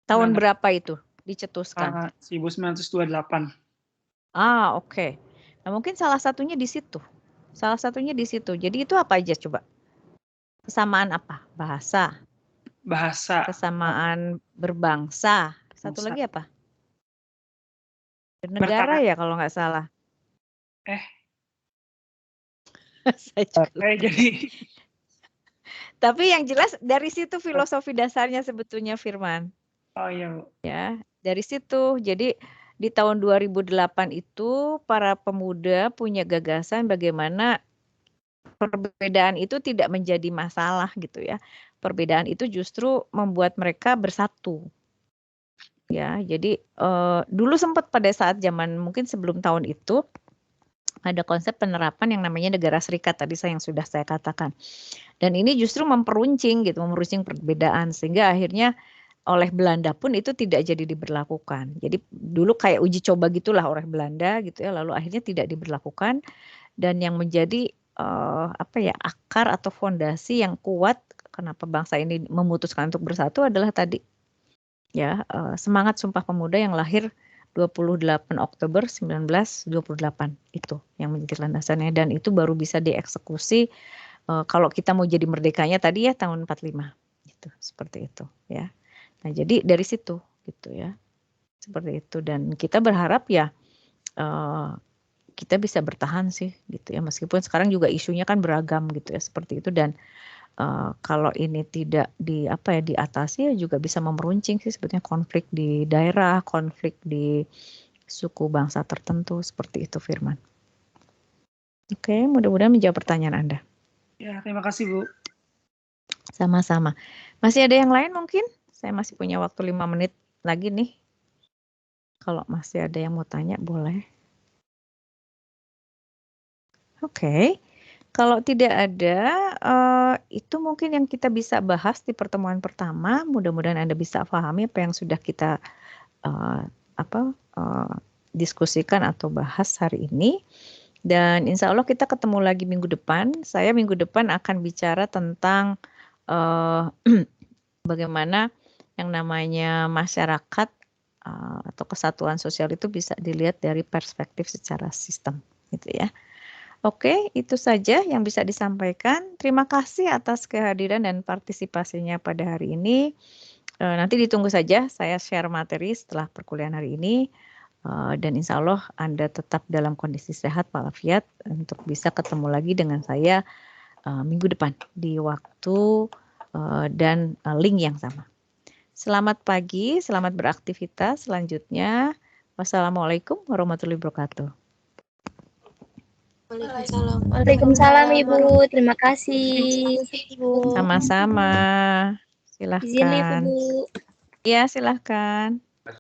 Tahun berapa itu dicetuskan? 1928. Oke. Nah, mungkin salah satunya di situ. Jadi itu apa aja coba? Kesamaan apa? Bahasa. Kesamaan berbangsa. Satu lagi apa? Bernegara ya kalau nggak salah. Saya juga jadi. Tapi yang jelas dari situ filosofi dasarnya sebetulnya Firman. Oh iya Bu. Ya, dari situ. Jadi di tahun 2008 itu para pemuda punya gagasan bagaimana perbedaan itu tidak menjadi masalah gitu ya. Perbedaan itu justru membuat mereka bersatu. ya. Jadi dulu sempat pada saat zaman mungkin sebelum tahun itu ada konsep penerapan yang namanya negara serikat tadi yang sudah saya katakan. Dan ini justru memperuncing perbedaan sehingga akhirnya oleh Belanda pun itu tidak jadi diberlakukan. Jadi dulu kayak uji coba gitulah oleh Belanda gitu ya, lalu akhirnya tidak diberlakukan dan yang menjadi akar atau fondasi yang kuat kenapa bangsa ini memutuskan untuk bersatu adalah tadi ya semangat Sumpah Pemuda yang lahir 28 Oktober 1928 itu yang menjadi landasannya dan itu baru bisa dieksekusi kalau kita mau jadi merdekanya tadi ya tahun 45 gitu seperti itu ya. Nah jadi dari situ gitu ya seperti itu dan kita berharap ya kita bisa bertahan sih gitu ya meskipun sekarang juga isunya kan beragam gitu ya seperti itu dan kalau ini tidak diatasi ya juga bisa memeruncing sih sebetulnya konflik di daerah, konflik di suku bangsa tertentu seperti itu Firman. Oke, mudah-mudahan menjawab pertanyaan Anda. Ya, terima kasih Bu. Sama-sama. Masih ada yang lain mungkin? Saya masih punya waktu 5 menit lagi nih. Kalau masih ada yang mau tanya boleh. Oke. Kalau tidak ada, itu mungkin yang kita bisa bahas di pertemuan pertama. Mudah-mudahan Anda bisa pahami apa yang sudah kita diskusikan atau bahas hari ini. Dan insya Allah kita ketemu lagi minggu depan. Saya minggu depan akan bicara tentang bagaimana yang namanya masyarakat atau kesatuan sosial itu bisa dilihat dari perspektif secara sistem, gitu ya. Oke, itu saja yang bisa disampaikan. Terima kasih atas kehadiran dan partisipasinya pada hari ini. Nanti ditunggu saja saya share materi setelah perkuliahan hari ini. Dan insya Allah Anda tetap dalam kondisi sehat walafiat untuk bisa ketemu lagi dengan saya minggu depan di waktu dan link yang sama. Selamat pagi, selamat beraktivitas. Selanjutnya, wassalamualaikum warahmatullahi wabarakatuh. Waalaikumsalam Ibu, terima kasih. Sama-sama. Silahkan. Izin ya Ibu. Iya, silahkan.